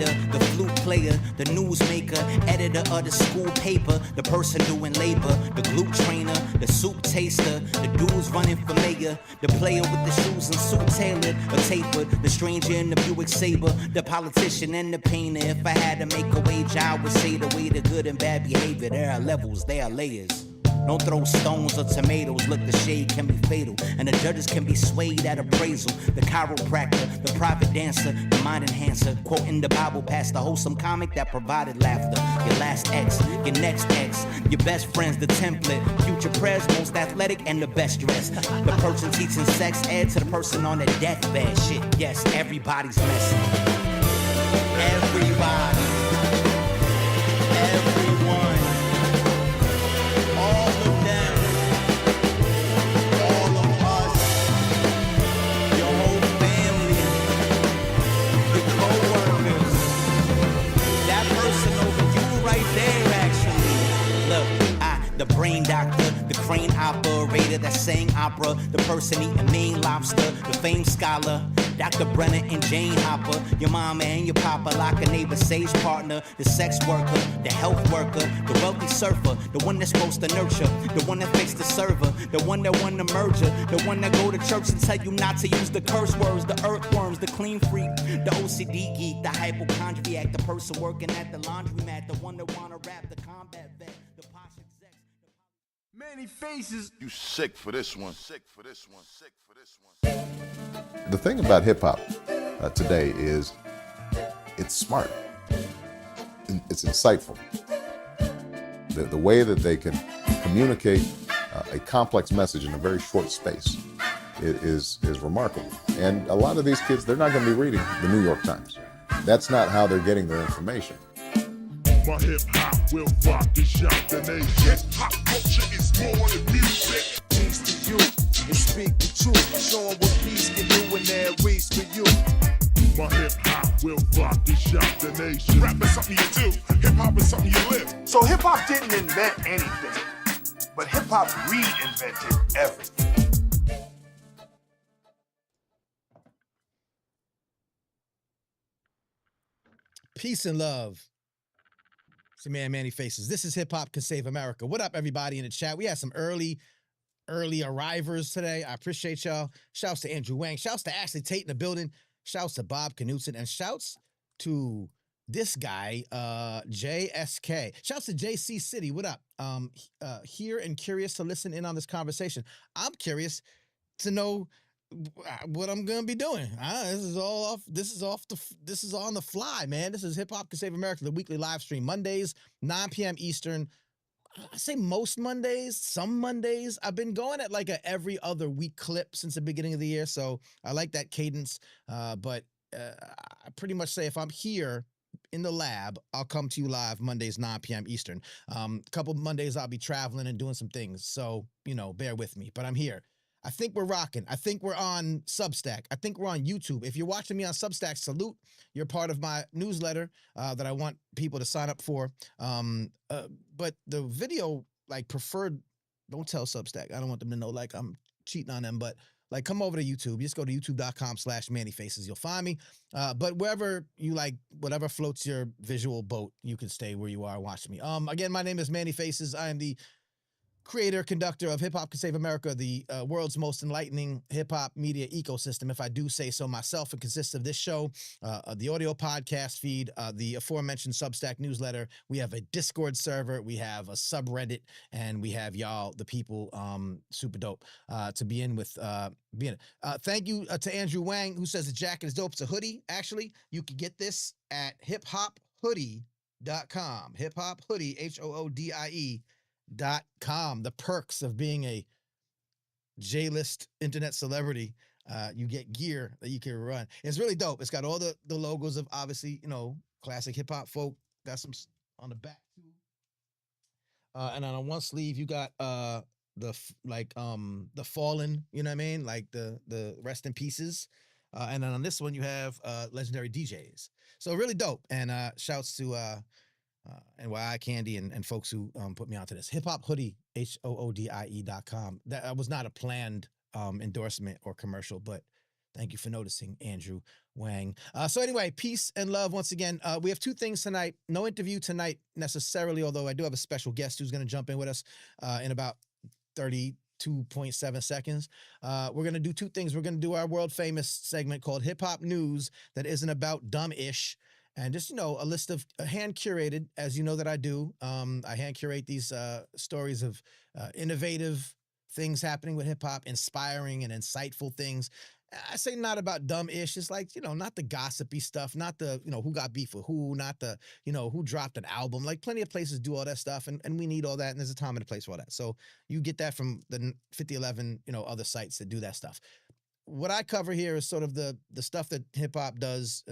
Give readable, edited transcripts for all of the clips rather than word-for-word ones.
waiter, the flute player, the newsmaker, editor of the school paper, the person doing labor, the glute trainer, the soup taster, the dudes running for mayor, the player with the shoes and suit tailored or tapered, the stranger in the Buick Sabre, the politician and the painter. If I had to make a wager, I would say the way to good and bad behavior. There are levels, there are layers. Don't throw stones or tomatoes, look, the shade can be fatal, and the judges can be swayed at appraisal. The chiropractor, the private dancer, the mind enhancer, quoting the Bible past the wholesome comic that provided laughter. Your last ex, your next ex, your best friends, the template, future prayers, most athletic and the best dressed. The person teaching sex ed to the person on their deathbed. Shit, yes, everybody's messy. Everybody. Everyone. All of them, all of us, your whole family, your co-workers, that person over you right there actually. Look, the brain doctor, the crane operator that sang opera, the person eating Maine lobster, the famed scholar, Dr. Brenner and Jane Hopper, your mama and your papa, like a neighbor, sage partner, the sex worker, the health worker, the wealthy surfer, the one that's supposed to nurture, the one that fixed the server, the one that won the merger, the one that go to church and tell you not to use the curse words, the earthworms, the clean freak, the OCD geek, the hypochondriac, the person working at the laundromat, the one that wanna rap, the combat vet, the posh exec. Many faces. You sick for this one. Sick for this one. Sick for this one. The thing about hip hop today is it's smart. It's insightful. The way that they can communicate a complex message in a very short space is remarkable. And a lot of these kids, they're not going to be reading the New York Times. That's not how they're getting their information. My hip hop will rock and shock the nation. Hip hop culture is more than music. Peace to you and speak the truth. Show 'em what peace can do when there is for you. My hip hop will rock and shock the nation. Rap is something you do. Hip hop is something you live. So hip hop didn't invent anything, but hip hop reinvented everything. Peace and love. It's your man, Manny Faces. This is Hip Hop Can Save America. What up, everybody in the chat? We had some early arrivers today. I appreciate y'all. Shouts to Andrew Wang. Shouts to Ashley Tate in the building. Shouts to Bob Knutson. And shouts to this guy, JSK. Shouts to JC City. What up? Here and curious to listen in on this conversation. I'm curious to know what I'm gonna be doing. This is on the fly, man. This is Hip Hop Can Save America, the weekly live stream, Mondays, 9 p.m. Eastern. I say most Mondays, some Mondays. I've been going at like a every other week clip since the beginning of the year, so I like that cadence. But I pretty much say if I'm here in the lab, I'll come to you live Mondays, 9 p.m. Eastern. A couple Mondays I'll be traveling and doing some things, so bear with me. But I'm here. I think we're rocking. I think we're on Substack. I think we're on YouTube. If you're watching me on Substack, salute. You're part of my newsletter that I want people to sign up for. But the video, preferred, don't tell Substack. I don't want them to know I'm cheating on them, but come over to YouTube. Just go to youtube.com/MannyFaces. You'll find me. But wherever you whatever floats your visual boat, you can stay where you are watching me. Again, my name is Manny Faces. I am the creator, conductor of Hip Hop Can Save America, the world's most enlightening hip-hop media ecosystem, if I do say so myself. It consists of this show, the audio podcast feed, the aforementioned Substack newsletter. We have a Discord server, we have a subreddit, and we have y'all, the people, super dope to be in with. Thank you to Andrew Wang, who says the jacket is dope. It's a hoodie, actually. You can get this at hiphophoodie.com. Hiphophoodie, HOODIE.com. The perks of being a J-list internet celebrity. You get gear that you can run. It's really dope. It's got all the logos of, obviously, classic hip hop folk. Got some on the back too. And on one sleeve you got the fallen, you know what I mean? The rest in pieces. And then on this one you have legendary DJs. So really dope. And shouts to NYI Candy and folks who put me onto this. Hip Hop Hoodie, HOODIE.com. That was not a planned endorsement or commercial, but Thank you for noticing, Andrew Wang. So anyway, peace and love once again. We have two things tonight. No interview tonight necessarily, although I do have a special guest who's going to jump in with us in about 32.7 seconds. We're going to do two things. We're going to do our world famous segment called Hip Hop News that isn't about dumb-ish. And just, a list of hand curated, as you know that I do. I hand curate these stories of innovative things happening with hip hop, inspiring and insightful things. I say not about dumb-ish. It's like, not the gossipy stuff, not the, who got beef with who, not the, who dropped an album. Like plenty of places do all that stuff and we need all that. And there's a time and a place for all that. So you get that from the 5011, other sites that do that stuff. What I cover here is sort of the stuff that hip hop does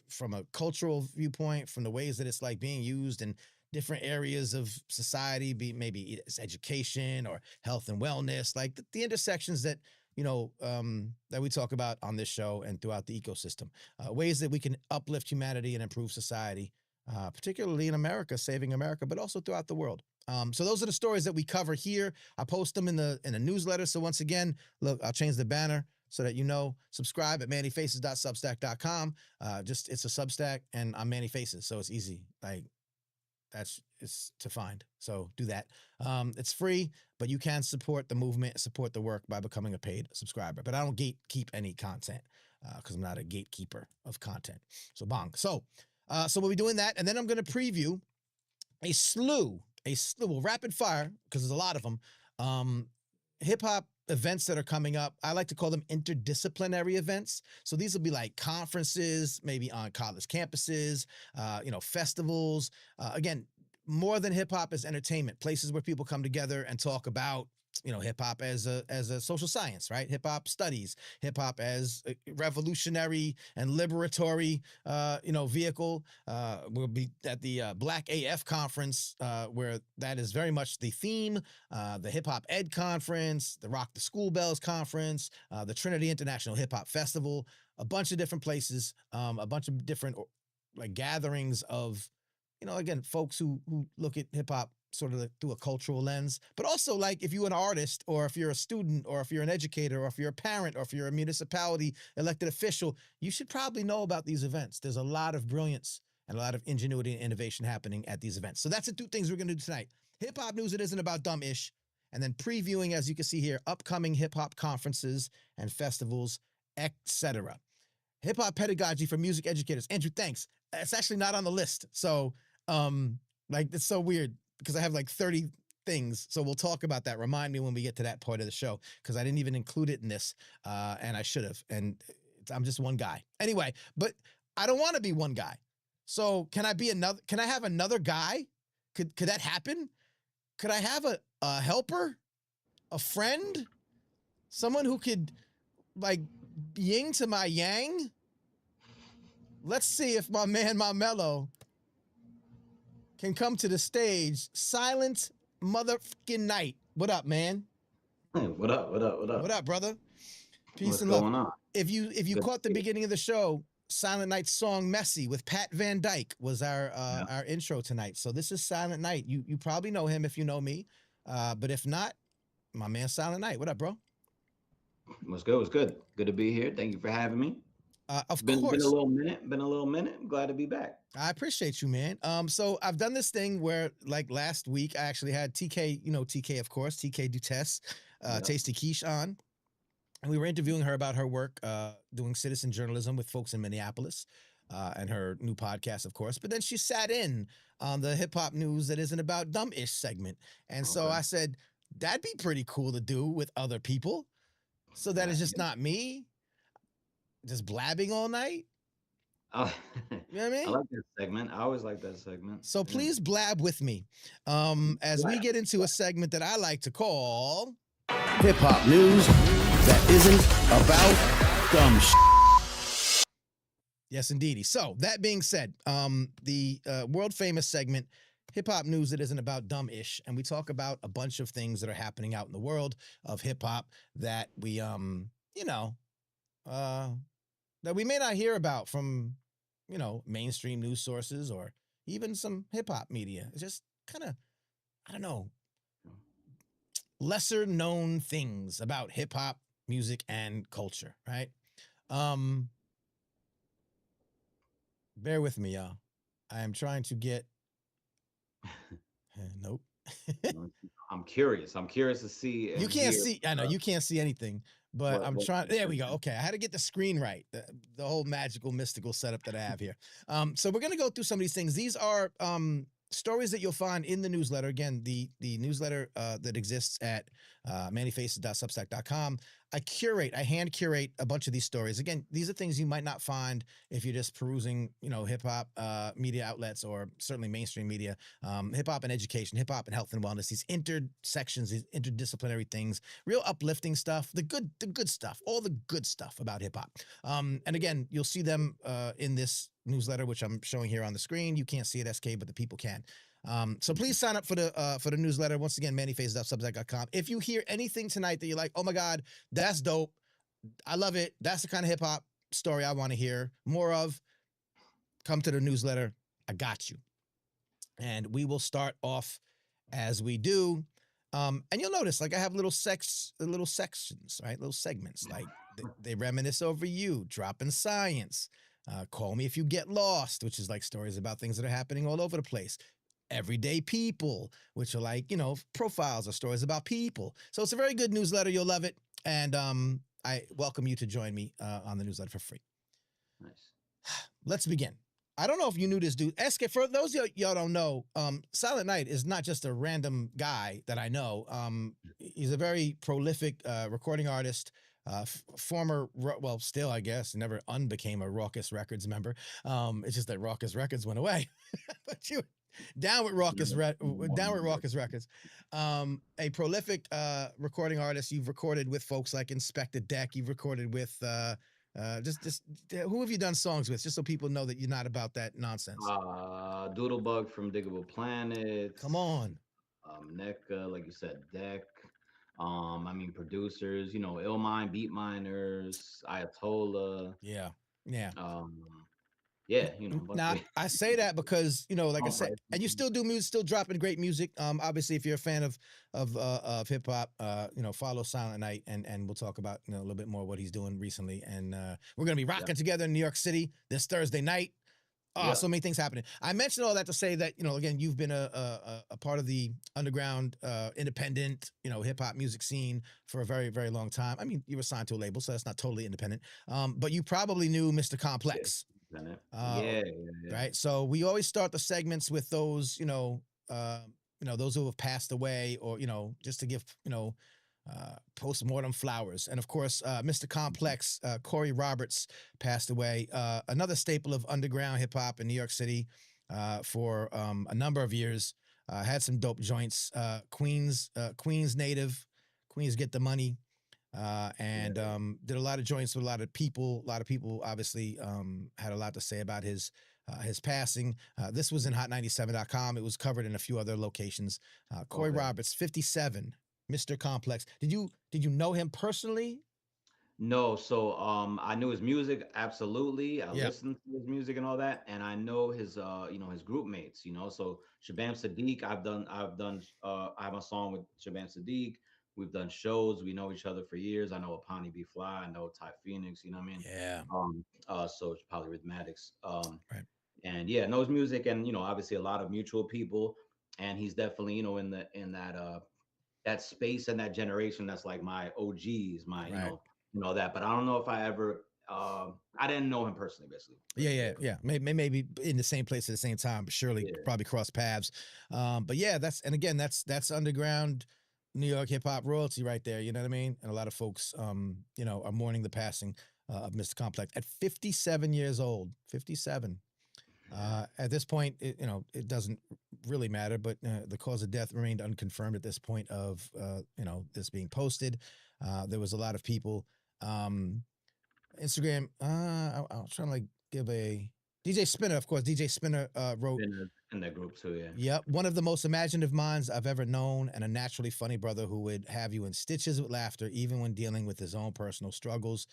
from a cultural viewpoint, from the ways that it's like being used in different areas of society, maybe it's education or health and wellness, like the intersections that, that we talk about on this show and throughout the ecosystem, ways that we can uplift humanity and improve society, particularly in America, saving America, but also throughout the world. So those are the stories that we cover here. I post them in a newsletter. So once again, look, I'll change the banner so that subscribe at mannyfaces.substack.com. It's a Substack and I'm Manny Faces, so it's easy. Like it's to find. So do that. It's free, but you can support the movement, support the work by becoming a paid subscriber. But I don't gatekeep any content because I'm not a gatekeeper of content. So bong. So we'll be doing that, and then I'm going to preview a slew, rapid fire, because there's a lot of them, hip hop events that are coming up. I like to call them interdisciplinary events. So these will be like conferences, maybe on college campuses, festivals. Again, more than hip hop is entertainment, places where people come together and talk about, hip hop as a social science, right? Hip hop studies, hip hop as a revolutionary and liberatory, vehicle. We'll be at the Black AF conference, where that is very much the theme. The Hip Hop Ed conference, the Rock the School Bells conference, the Trinity International Hip Hop Festival, a bunch of different places, a bunch of different like gatherings of, again, folks who look at hip hop sort of through a cultural lens, but also like if you're an artist or if you're a student or if you're an educator or if you're a parent or if you're a municipality elected official, you should probably know about these events. There's a lot of brilliance and a lot of ingenuity and innovation happening at these events. So that's the two things we're going to do tonight. Hip hop news, it isn't about dumb-ish, and then previewing, as you can see here, upcoming hip hop conferences and festivals, etc. Hip hop pedagogy for music educators. Andrew, thanks. It's actually not on the list. So, it's so weird, because I have like 30 things. So we'll talk about that. Remind me when we get to that part of the show, because I didn't even include it in this, and I should have. And I'm just one guy. Anyway, but I don't want to be one guy. So can I have another guy? Could that happen? Could I have a helper, a friend, someone who could like yin to my yang? Let's see if my man Marmello can come to the stage. Silent motherfucking night. What up, man? Hey, what up? What up, brother? Peace What's and love. going on? If you Good caught the to see you. beginning of the show, Silent Night's song "Messy" with Pat Van Dyke was our intro tonight. So this is Silent Night. You probably know him if you know me, but if not, my man Silent Night. What up, bro? What's good? What's good? Good to be here. Thank you for having me. Of Been course. a little minute. I'm glad to be back. I appreciate you, man. So I've done this thing where, like last week, I actually had TK, TK, of course, TK Dutess, Yep. Tasty Quiche on. And we were interviewing her about her work doing citizen journalism with folks in Minneapolis and her new podcast, of course. But then she sat in on the hip hop news that isn't about dumb-ish segment. And so Okay. I said, that'd be pretty cool to do with other people. So that it's just Yeah. not me just blabbing all night. Oh, You know what I mean? I like that segment. I always like that segment. So Yeah. please blab with me as we get into a segment that I like to call Hip Hop News That Isn't About Dumb Shit. Yes, indeedy. So that being said, the world famous segment, Hip Hop News That Isn't About Dumb-ish, and we talk about a bunch of things that are happening out in the world of hip hop that we, that we may not hear about from, mainstream news sources or even some hip hop media. It's just kind of, I don't know, lesser known things about hip hop, music, and culture, right? Um, bear with me, y'all. I am trying to get. Nope. I'm curious. I'm curious to see You and can't hear see. I know you can't see anything, but I'm what trying. There we go. Okay, I had to get the screen right. The whole magical, mystical setup that I have here. So we're gonna go through some of these things. These are stories that you'll find in the newsletter. Again, the newsletter that exists at mannyfaces.substack.com. I hand curate a bunch of these stories. Again, these are things you might not find if you're just perusing, hip hop media outlets or certainly mainstream media. Hip hop and education, hip hop and health and wellness. These intersections, these interdisciplinary things, real uplifting stuff. The good stuff, all the good stuff about hip hop. And again, you'll see them in this newsletter, which I'm showing here on the screen. You can't see it, SK, but the people can. So please sign up for the newsletter. Once again, mannyfaces.substack.com. If you hear anything tonight that you're like, oh my God, that's dope, I love it, that's the kind of hip hop story I want to hear more of, come to the newsletter. I got you. And we will start off as we do. And you'll notice, like, I have little sections, right? Little segments, like they reminisce over you, dropping science. Call me if you get lost, which is like stories about things that are happening all over the place. Everyday people, which are like, profiles or stories about people. So it's a very good newsletter. You'll love it. And I welcome you to join me on the newsletter for free. Nice. Let's begin. I don't know if you knew this dude. SK, for those of y'all don't know, Silent Night is not just a random guy that I know. He's a very prolific recording artist, former, well, still, I guess, never unbecame a Raucous Records member. It's just that Raucous Records went away. But you down with Raucous Records. A prolific recording artist. You've recorded with folks like Inspector Deck. You've recorded with just who have you done songs with? Just so people know that you're not about that nonsense. Doodlebug from Diggable Planets. Come on. NECA, like you said, Deck. Producers, Illmind, Beat Miners, Ayatollah. Yeah. Yeah, Now I say that because like I said, and you still do music, still dropping great music. Obviously, if you're a fan of hip hop, follow Silent Night, and we'll talk about a little bit more what he's doing recently. And we're gonna be rocking together in New York City this Thursday night. So many things happening. I mentioned all that to say that again, you've been a part of the underground, independent, hip hop music scene for a very, very long time. I mean, you were signed to a label, so that's not totally independent. But you probably knew Mr. Complex. Right. So we always start the segments with those, those who have passed away, or just to give post-mortem flowers. And of course, Mr. Complex, Corey Roberts, passed away. Another staple of underground hip hop in New York City for a number of years. Had some dope joints. Queens native, Queens get the money. And did a lot of joints with a lot of people. A lot of people obviously had a lot to say about his passing. This was in hot97.com. It was covered in a few other locations. Corey Roberts, 57, Mr. Complex. Did you know him personally? No, so I knew his music, absolutely. I listened to his music and all that, and I know his his group mates, so Shabam Sadiq, I have a song with Shabam Sadiq. We've done shows. We know each other for years. I know Apani B Fly. I know Ty Phoenix. You know what I mean? Yeah. So it's Polyrhythmatics. Right. And yeah, knows music, and obviously a lot of mutual people. And he's definitely in that space and that generation. That's like my OGs, my that. But I don't know if I ever. I didn't know him personally, basically. Yeah. Maybe in the same place at the same time, but surely probably cross paths. But yeah, that's underground New York hip hop royalty right there. You know what I mean? And a lot of folks, are mourning the passing of Mr. Complex at 57 years old. 57. At this point, it doesn't really matter, but the cause of death remained unconfirmed at this point of, this being posted. There was a lot of people, Instagram, I was trying to give a DJ Spinner, of course. DJ Spinner wrote in that group too, yeah. Yep, one of the most imaginative minds I've ever known, and a naturally funny brother who would have you in stitches with laughter, even when dealing with his own personal struggles.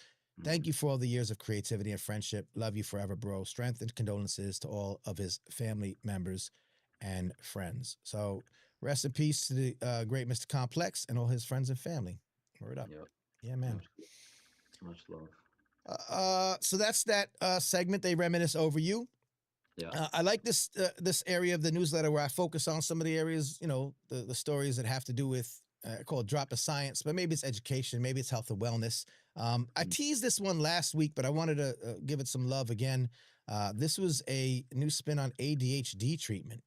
Thank you for all the years of creativity and friendship. Love you forever, bro. Strength and condolences to all of his family members and friends. So rest in peace to the great Mr. Complex and all his friends and family. Word up. Yep. Yeah, man. Much love. So that's that segment. They reminisce over you. Yeah. I like this area of the newsletter where I focus on some of the areas, the stories that have to do with called Drop of Science, but maybe it's education, maybe it's health and wellness. I teased this one last week, but I wanted to give it some love again. This was a new spin on ADHD treatment.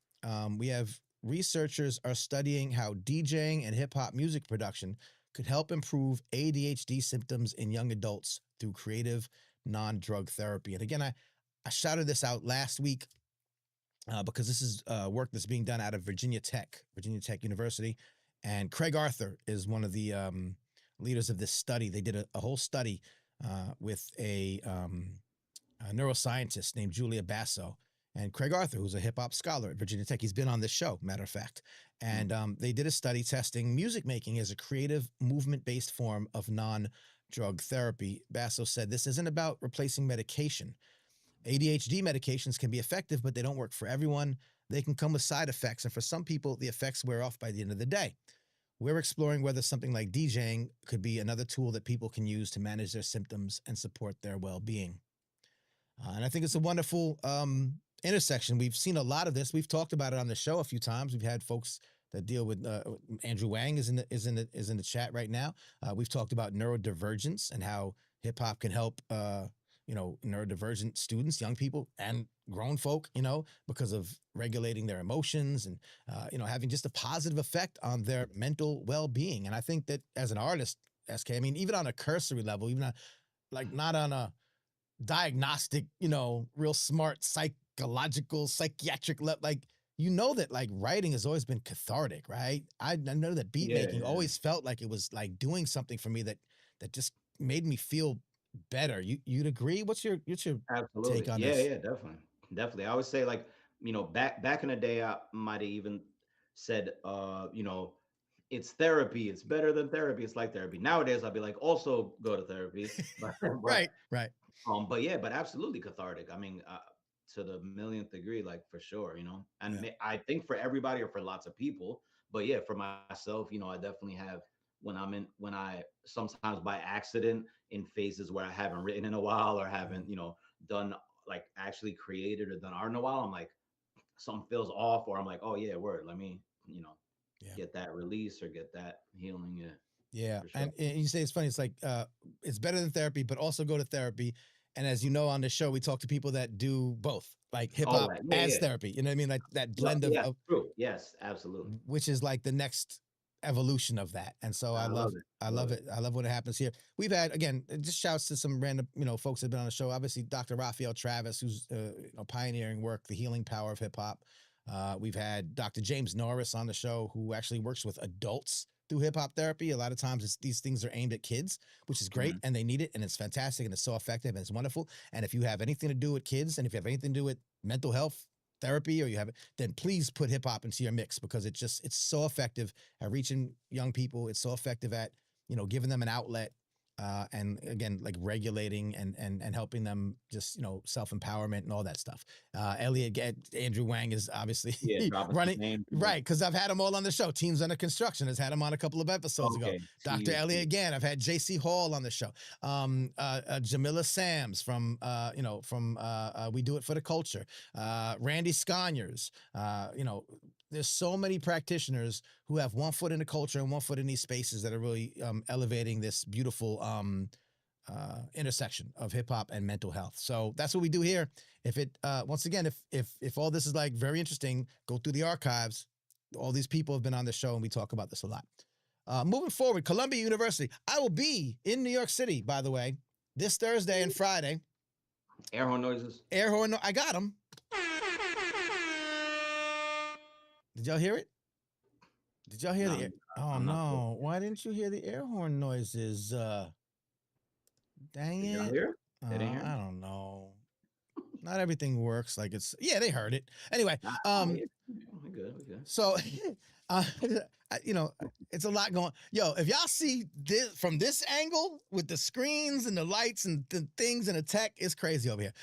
We have researchers are studying how DJing and hip hop music production could help improve ADHD symptoms in young adults through creative non-drug therapy. And again, I shouted this out last week because this is work that's being done out of Virginia Tech University. And Craig Arthur is one of the leaders of this study. They did a whole study with a neuroscientist named Julia Basso. And Craig Arthur, who's a hip hop scholar at Virginia Tech, he's been on this show, matter of fact. And they did a study testing music making as a creative movement-based form of non-drug therapy. Basso said, this isn't about replacing medication. ADHD medications can be effective, but they don't work for everyone. They can come with side effects, and for some people, the effects wear off by the end of the day. We're exploring whether something like DJing could be another tool that people can use to manage their symptoms and support their well-being. And I think it's a wonderful intersection. We've seen a lot of this. We've talked about it on the show a few times. We've had folks that deal with Andrew Wang is in the chat right now. We've talked about neurodivergence and how hip hop can help neurodivergent students, young people, and grown folk, because of regulating their emotions and having just a positive effect on their mental well-being. And I think that as an artist, SK, I mean, even on a cursory level, even not on a diagnostic, real smart psychological, psychiatric level, that writing has always been cathartic, right? I know that beat making always felt like it was like doing something for me that just made me feel better. You'd agree? What's your Absolutely. take on Yeah, this? yeah, definitely. I would say, like, back in the day, I might have even said, it's therapy. It's better than therapy. It's like therapy. Nowadays, I'd be like, also go to therapy. Right. But absolutely cathartic. I mean, to the millionth degree, like, for sure, and I think for everybody or for lots of people, but yeah, for myself, I definitely have when I sometimes by accident in phases where I haven't written in a while or haven't, done, like, actually created or done art in a while, I'm like, something feels off, or I'm like, oh yeah, word, let me, get that release or get that healing. Yeah. Yeah. For sure. And you say it's funny. It's like, it's better than therapy, but also go to therapy. And as you know, on the show, we talk to people that do both, like hip hop as therapy. You know what I mean? Like that blend of true. Yes, absolutely. which is like the next evolution of that. And so I love it. I love it. I love when it happens here. We've had, again, just shouts to some random, folks that have been on the show. Obviously, Dr. Raphael Travis, who's pioneering work, the healing power of hip hop. We've had Dr. James Norris on the show, who actually works with adults through hip hop therapy. A lot of times these things are aimed at kids, which is great, and they need it, and it's fantastic, and it's so effective, and it's wonderful. And if you have anything to do with kids, and if you have anything to do with mental health therapy, or you have it, then please put hip hop into your mix, because it's so effective at reaching young people. It's so effective at giving them an outlet. And again, like regulating and helping them just, self-empowerment and all that stuff. Andrew Wang is obviously running, right, because I've had him all on the show. Teams Under Construction has had him on a couple of episodes ago. Dr. Elliot again, I've had JC Hall on the show. Jamila Sams from We Do It for the Culture. Randy Sconyers, there's so many practitioners who have one foot in the culture and one foot in these spaces that are really elevating this beautiful intersection of hip hop and mental health. So that's what we do here. If it once again, if all this is like very interesting, go through the archives. All these people have been on the show, and we talk about this a lot. Moving forward, Columbia University. I will be in New York City, by the way, this Thursday and Friday. Air horn noises. I got them. Did y'all hear it? Did y'all hear the air? Oh, no. Why didn't you hear the air horn noises? Dang it. Hear? I don't know. Not everything works like it's... Yeah, they heard it. Anyway. We're good. So, it's a lot going... Yo, if y'all see this from this angle with the screens and the lights and the things and the tech, it's crazy over here.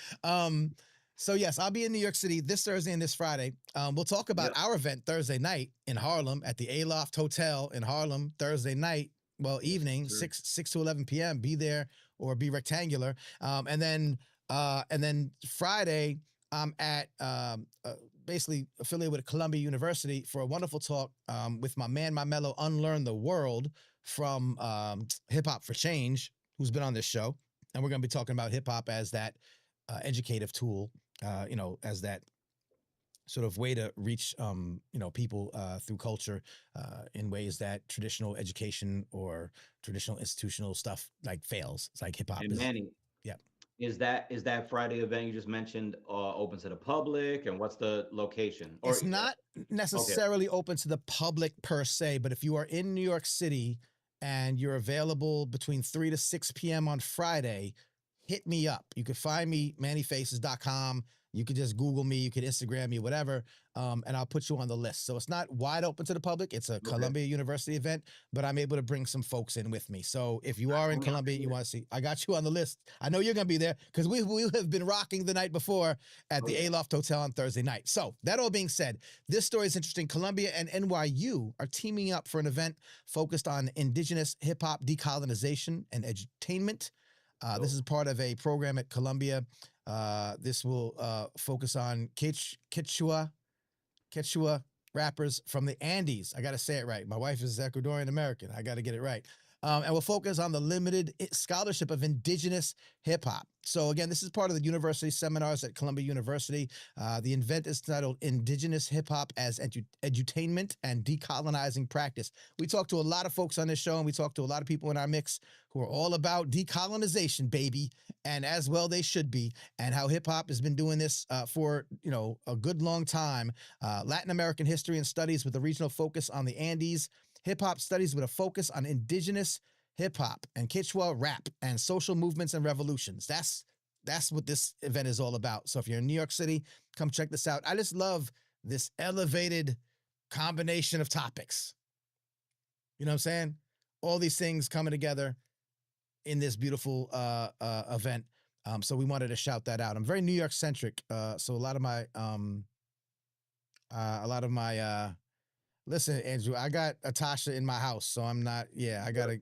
So yes, I'll be in New York City this Thursday and this Friday. We'll talk about our event Thursday night in Harlem at the Aloft Hotel in Harlem Thursday night. well, evening, sir. 6 to 11 p.m. Be there or be rectangular. And then Friday, I'm at basically affiliated with Columbia University for a wonderful talk with my man, my mellow, Unlearn the World from Hip Hop for Change, who's been on this show. And we're going to be talking about hip hop as that educative tool, as that sort of way to reach, people through culture in ways that traditional education or traditional institutional stuff like fails. It's like hip hop And is, Manny, yeah. is that Friday event you just mentioned open to the public? And what's the location? Or It's not okay, necessarily open to the public per se, but if you are in New York City and you're available between 3 to 6 p.m. on Friday, hit me up. You could find me, mannyfaces.com. You could just Google me, you could Instagram me, whatever, and I'll put you on the list. So it's not wide open to the public. It's a Columbia University event, but I'm able to bring some folks in with me. So if you are in Columbia, you want to see, I got you on the list. I know you're going to be there because we have been rocking the night before at the Aloft Hotel on Thursday night. So that all being said, this story is interesting. Columbia and NYU are teaming up for an event focused on indigenous hip hop decolonization and edutainment. This is part of a program at Columbia. This will focus on Quechua rappers from the Andes. I got to say it right. My wife is Ecuadorian American. I got to get it right. And we'll focus on the limited scholarship of indigenous hip hop. So again, this is part of the university seminars at Columbia University. The event is titled Indigenous Hip Hop as Edutainment and Decolonizing Practice. We talked to a lot of folks on this show, and we talked to a lot of people in our mix who are all about decolonization, baby, and as well they should be, and how hip hop has been doing this for a good long time. Latin American history and studies with a regional focus on the Andes. Hip hop studies with a focus on indigenous hip hop and Quechua rap and social movements and revolutions. That's what this event is all about. So if you're in New York City, come check this out. I just love this elevated combination of topics. You know what I'm saying? All these things coming together in this beautiful event. So we wanted to shout that out. I'm very New York centric. So a lot of my listen, Andrew, I got a Tasha in my house, so I'm not, I gotta,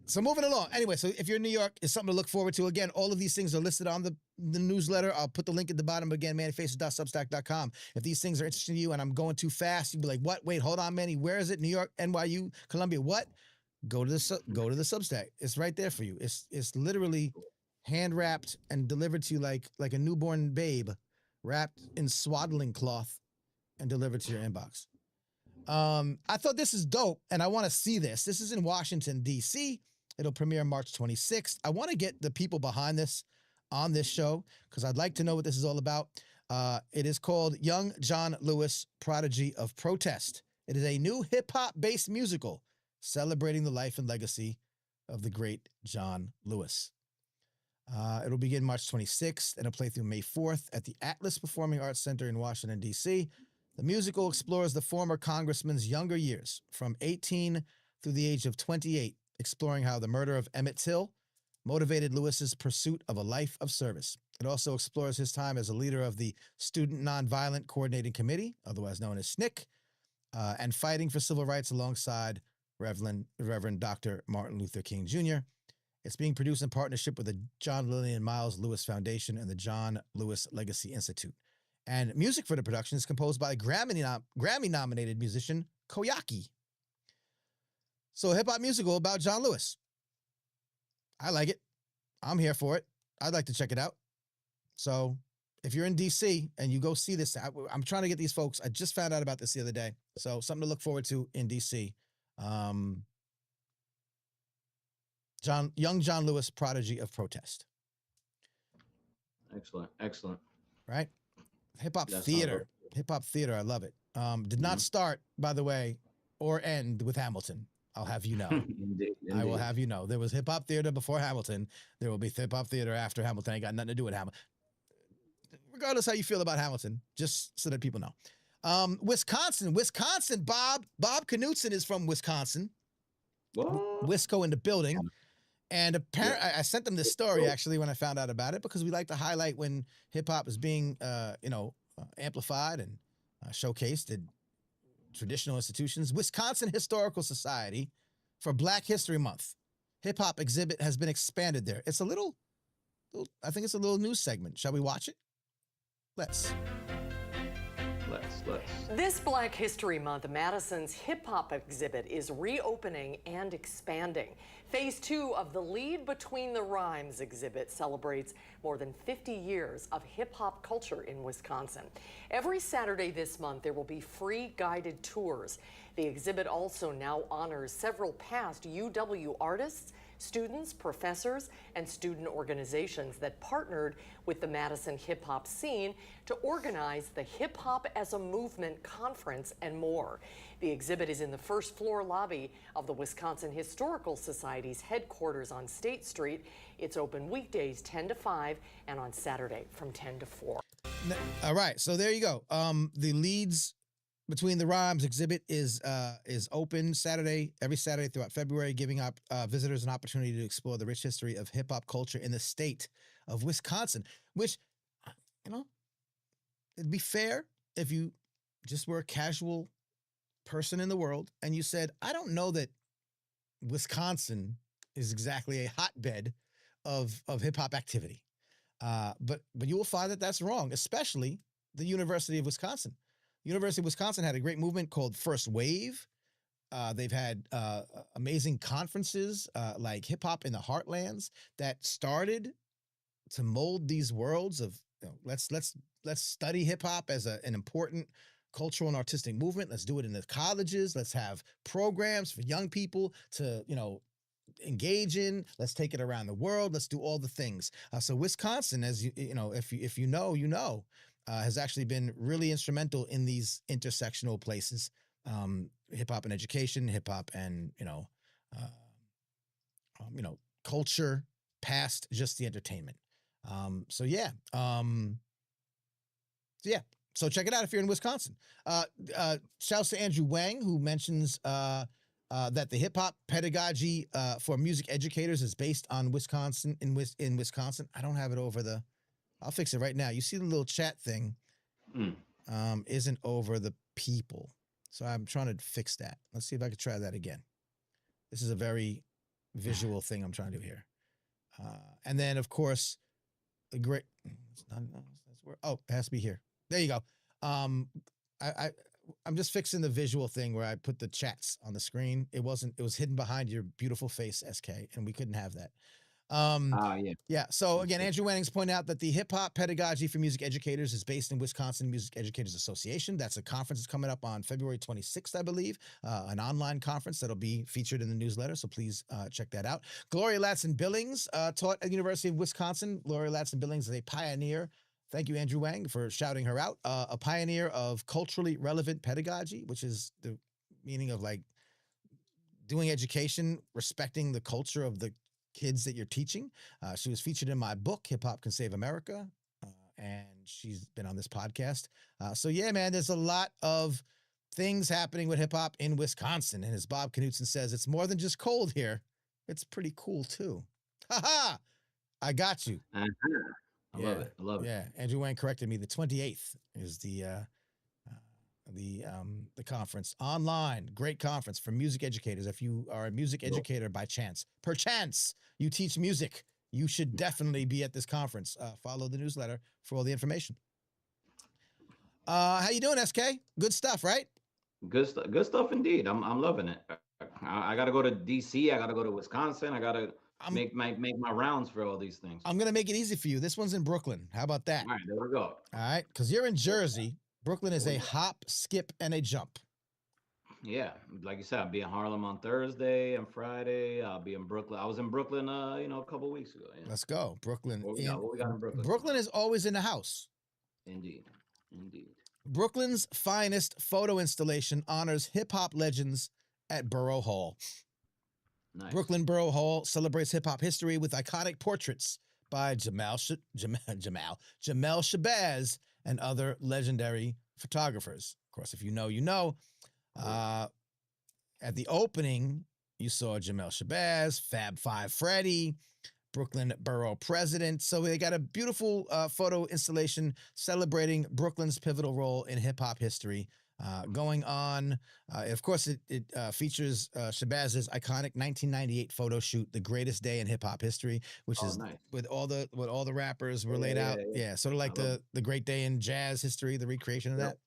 so moving along. Anyway, so if you're in New York, it's something to look forward to. Again, all of these things are listed on the newsletter. I'll put the link at the bottom again, mannyfaces.substack.com. If these things are interesting to you and I'm going too fast, you'd be like, what? Wait, hold on, Manny. Where is it? New York, NYU, Columbia, what? Go to the Substack. It's right there for you. It's literally hand wrapped and delivered to you like a newborn babe, wrapped in swaddling cloth and delivered to your inbox. I thought this is dope, and I want to see this. This is in Washington, D.C. It'll premiere March 26th. I want to get the people behind this on this show because I'd like to know what this is all about. It is called Young John Lewis, Prodigy of Protest. It is a new hip-hop-based musical celebrating the life and legacy of the great John Lewis. It'll begin March 26th and it'll play through May 4th at the Atlas Performing Arts Center in Washington, D.C. The musical explores the former congressman's younger years, from 18 through the age of 28, exploring how the murder of Emmett Till motivated Lewis's pursuit of a life of service. It also explores his time as a leader of the Student Nonviolent Coordinating Committee, otherwise known as SNCC, and fighting for civil rights alongside Reverend Dr. Martin Luther King Jr. It's being produced in partnership with the John Lillian Miles Lewis Foundation and the John Lewis Legacy Institute. And music for the production is composed by Grammy-nominated musician Koyaki. So a hip-hop musical about John Lewis. I like it. I'm here for it. I'd like to check it out. So if you're in D.C. and you go see this, I'm trying to get these folks. I just found out about this the other day. So something to look forward to in D.C. Young John Lewis, Prodigy of Protest. Excellent. Right? Hip-hop theater. Hip-hop theater, I love it. Did not start, by the way, or end with Hamilton. I'll have you know. Indeed. I will have you know. There was hip-hop theater before Hamilton. There will be hip-hop theater after Hamilton. Ain't got nothing to do with Hamilton. Regardless how you feel about Hamilton, just so that people know. Wisconsin, Bob Knutson is from Wisconsin. What? Wisco in the building. And apparently, I sent them this story actually when I found out about it, because we like to highlight when hip hop is being, amplified and showcased at traditional institutions. Wisconsin Historical Society for Black History Month. Hip hop exhibit has been expanded there. It's a little, I think it's a little news segment. Shall we watch it? Let's. This Black History Month, Madison's hip hop exhibit is reopening and expanding. Phase 2 of the Lead Between the Rhymes exhibit celebrates more than 50 years of hip hop culture in Wisconsin. Every Saturday this month, there will be free guided tours. The exhibit also now honors several past UW artists, students, professors, and student organizations that partnered with the Madison hip hop scene to organize the Hip Hop as a Movement conference and more. The exhibit is in the first floor lobby of the Wisconsin Historical Society's headquarters on State Street. It's open weekdays 10 to 5 and on Saturday from 10 to 4. All right, so there you go. The Leads Between the Rhymes exhibit is open every Saturday throughout February, giving up visitors an opportunity to explore the rich history of hip hop culture in the state of Wisconsin. Which, it'd be fair if you just were a casual person in the world and you said, I don't know that Wisconsin is exactly a hotbed of hip hop activity, but you will find that that's wrong, especially the University of Wisconsin. University of Wisconsin had a great movement called First Wave. They've had amazing conferences like Hip Hop in the Heartlands that started to mold these worlds of let's study hip hop as an important cultural and artistic movement. Let's do it in the colleges. Let's have programs for young people to engage in. Let's take it around the world. Let's do all the things. So Wisconsin, as if you know. Has actually been really instrumental in these intersectional places, hip hop and education, hip hop and culture, past just the entertainment. So check it out if you're in Wisconsin. Shouts to Andrew Wang, who mentions that the hip hop pedagogy for music educators is based on Wisconsin in Wisconsin. I don't have it over the. I'll fix it right now. You see the little chat thing isn't over the people. So I'm trying to fix that. Let's see if I can try that again. This is a very visual thing I'm trying to do here. And then, of course, the great... it has to be here. There you go. I'm just fixing the visual thing where I put the chats on the screen. It was hidden behind your beautiful face, SK, and we couldn't have that. Yeah. So again, Andrew Wanning's pointing out that the hip hop pedagogy for music educators is based in Wisconsin Music Educators Association. That's a conference that's coming up on February 26th, I believe, an online conference that'll be featured in the newsletter. So please check that out. Gloria Latson Billings taught at the University of Wisconsin. Gloria Latson Billings is a pioneer. Thank you, Andrew Wang, for shouting her out. A pioneer of culturally relevant pedagogy, which is the meaning of like doing education, respecting the culture of the kids that you're teaching. She was featured in my book, Hip Hop Can Save America, and she's been on this podcast. So yeah, man, there's a lot of things happening with hip hop in Wisconsin. And as Bob Knutson says, it's more than just cold here. It's pretty cool too. Ha ha! I got you. I love it. I love it. Yeah, Andrew Wayne corrected me. The 28th is the conference online. Great conference for music educators. If you are a music educator by chance, perchance you teach music, you should definitely be at this conference. Follow the newsletter for all the information. How you doing, SK? Good stuff, right? Good stuff indeed. I'm loving it. I got to go to DC. I got to go to Wisconsin. I got to make my rounds for all these things. I'm gonna make it easy for you. This one's in Brooklyn. How about that? All right, there we go. All right, because you're in Jersey. Brooklyn is a hop, skip, and a jump. Yeah, like you said, I'll be in Harlem on Thursday and Friday. I'll be in Brooklyn. I was in Brooklyn, a couple weeks ago. Yeah. Let's go, Brooklyn. What we got in Brooklyn? Brooklyn is always in the house. Indeed. Brooklyn's finest photo installation honors hip hop legends at Borough Hall. Nice. Brooklyn Borough Hall celebrates hip hop history with iconic portraits by Jamel Shabazz and other legendary photographers. Of course, if you know, you know. At the opening, you saw Jamel Shabazz, Fab Five Freddy, Brooklyn Borough President. So they got a beautiful photo installation celebrating Brooklyn's pivotal role in hip hop history. going on. Of course, it features Shabazz's iconic 1998 photo shoot, "The Greatest Day in Hip Hop History," which is Nice. with all the rappers were Yeah, laid yeah, out. yeah. Yeah, sort of like I love the great day in jazz history, the recreation of Yep. that.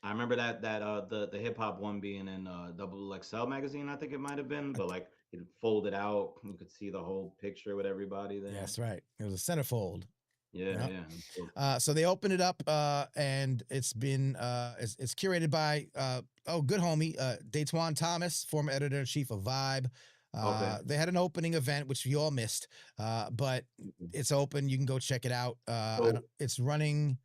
I remember that the hip hop one being in Double XL magazine, I think it might have been, but like it folded out, you could see the whole picture with everybody Yeah, there. that's right. It was a centerfold. Yeah, Yep. yeah. That's dope. So they opened it up, and it's been it's curated by good homie Daytwan Thomas, former editor in chief of Vibe. Okay. They had an opening event which we all missed, but Mhm. it's open. You can go check it out. So It's running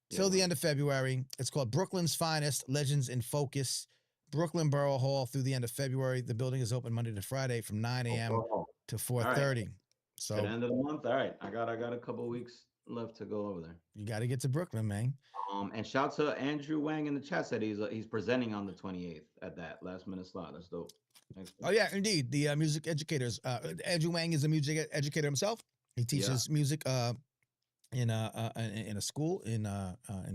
yeah, till the well, end of February. It's called Brooklyn's Finest Legends in Focus, Brooklyn Borough Hall through the end of February. The building is open Monday to Friday from 9 a.m. oh, to all right. 4:30. To the So end of the month. All right. I got a couple weeks left to go over there. you got to get to Brooklyn, man. And shout to Andrew Wang in the chat, said he's presenting on the 28th at that last minute slot. That's dope. Thanks, Oh yeah, indeed. The music educators. Andrew Wang is a music educator himself. He teaches music in a school in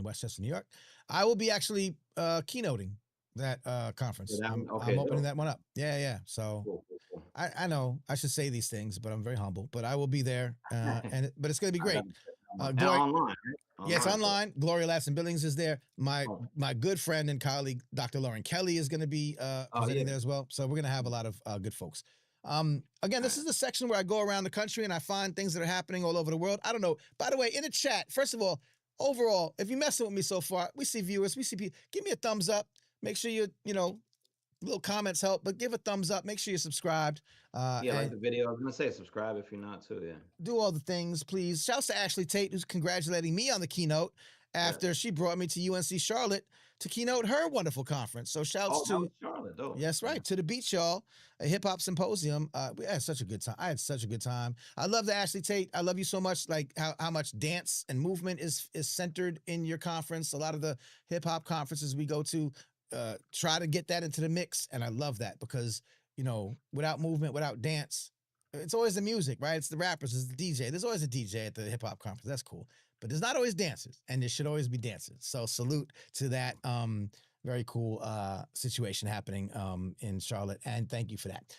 Westchester, New York. I will be actually keynoting that conference. I'm opening that one up. Yeah. So Cool, cool, cool. I know I should say these things, but I'm very humble. But I will be there, but it's going to be I great. gotta check that out. And Glory, online, right? yeah, it's so- online. Gloria Lasson Billings is there. Oh. My good friend and colleague, Dr. Lauren Kelly, is going to be presenting yeah. there as well. So we're going to have a lot of good folks. Again, this is the section where I go around the country and I find things that are happening all over the world. I don't know. By the way, in the chat, first of all, overall, if you're messing with me so far, we see viewers, we see people. Give me a thumbs up. Make sure little comments help, but give a thumbs up. Make sure you're subscribed. Yeah, like And the video. I was gonna say subscribe if you're not too. Yeah. do all the things, please. Shouts to Ashley Tate, who's congratulating me on the keynote after she brought me to UNC Charlotte to keynote her wonderful conference. So shouts Oh, that to was Charlotte, though. yes, right, to the beach, y'all, a hip hop symposium. We had such a good time. I had such a good time. I love the Ashley Tate. I love you so much. Like how much dance and movement is centered in your conference. A lot of the hip hop conferences we go to try to get that into the mix, and I love that because without movement, without dance, it's always the music, right? It's the rappers, it's the DJ. There's always a DJ at the hip hop conference. That's cool, but there's not always dancers, and there should always be dancers. So salute to that. Very cool situation happening in Charlotte, and thank you for that.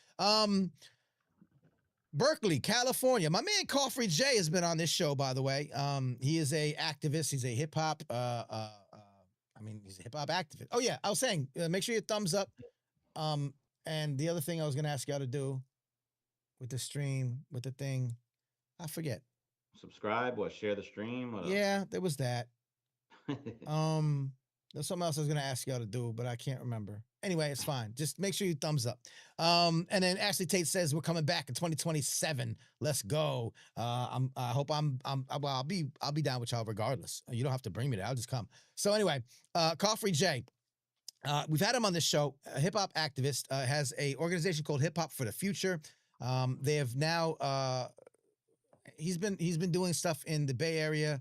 Berkeley, California. My man Coffrey J has been on this show, by the way. He is a activist. He's a hip hop. He's a hip hop activist. Oh yeah, I was saying, make sure you thumbs up. And the other thing I was gonna ask y'all to do with the stream, with the thing, I forget. Subscribe or share the stream. What Yeah, there was that. There's something else I was gonna ask y'all to do, but I can't remember. Anyway, it's fine. Just make sure you thumbs up. And then Ashley Tate says we're coming back in 2027. Let's go. I'll be down with y'all regardless. You don't have to bring me there. I'll just come. So anyway, Coffrey J. We've had him on this show. A hip hop activist, has a organization called Hip Hop for the Future. They have now he's been doing stuff in the Bay Area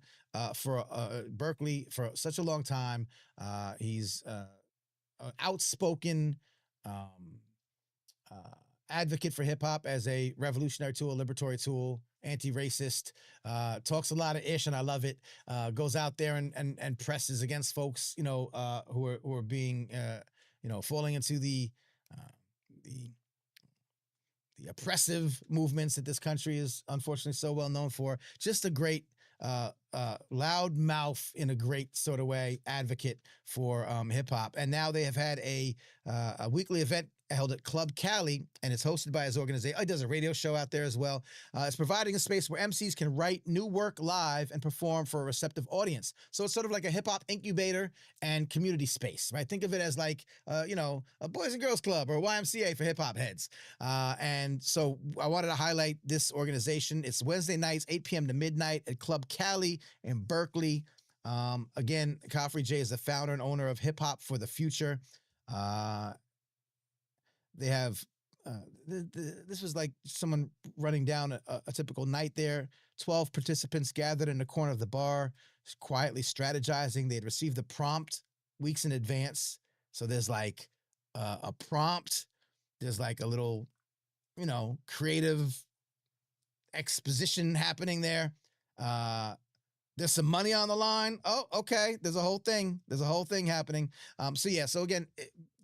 for Berkeley for such a long time. He's an outspoken advocate for hip hop as a revolutionary tool, liberatory tool, anti-racist. Talks a lot of ish, and I love it. Goes out there and presses against folks, who are being, falling into the oppressive movements that this country is unfortunately so well known for. Just a great loud mouth in a great sort of way advocate for hip hop. And now they have had a weekly event held at Club Cali, and it's hosted by his organization. He does a radio show out there as well. It's providing a space where MCs can write new work live and perform for a receptive audience. So it's sort of like a hip hop incubator and community space, right? Think of it as like, a Boys and Girls Club or YMCA for hip hop heads. And so I wanted to highlight this organization. It's Wednesday nights, 8 p.m. to midnight at Club Cali in Berkeley. Again, Coffrey J is the founder and owner of Hip Hop for the Future. They have, this was like someone running down a typical night there. 12 participants gathered in the corner of the bar, quietly strategizing. They had received the prompt weeks in advance. So there's like a prompt. There's like a little, creative exposition happening there. There's some money on the line. Oh, okay. There's a whole thing. There's a whole thing happening. So again,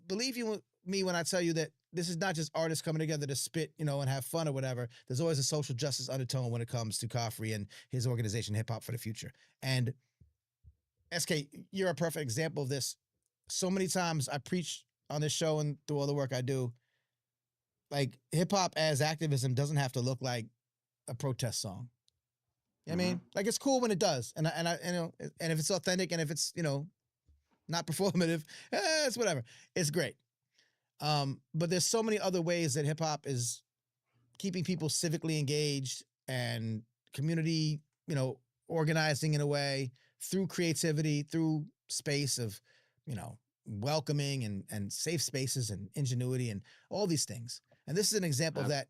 believe you me when I tell you that this is not just artists coming together to spit, and have fun or whatever. There's always a social justice undertone when it comes to Coffrey and his organization, Hip Hop for the Future. And SK, you're a perfect example of this. So many times I preach on this show and through all the work I do, like hip hop as activism doesn't have to look like a protest song. You know what I mean? Like it's cool when it does. And if it's authentic and if it's, not performative, it's whatever. It's great. But there's so many other ways that hip hop is keeping people civically engaged and community, organizing in a way through creativity, through space of, welcoming and safe spaces and ingenuity and all these things. And this is an example of that.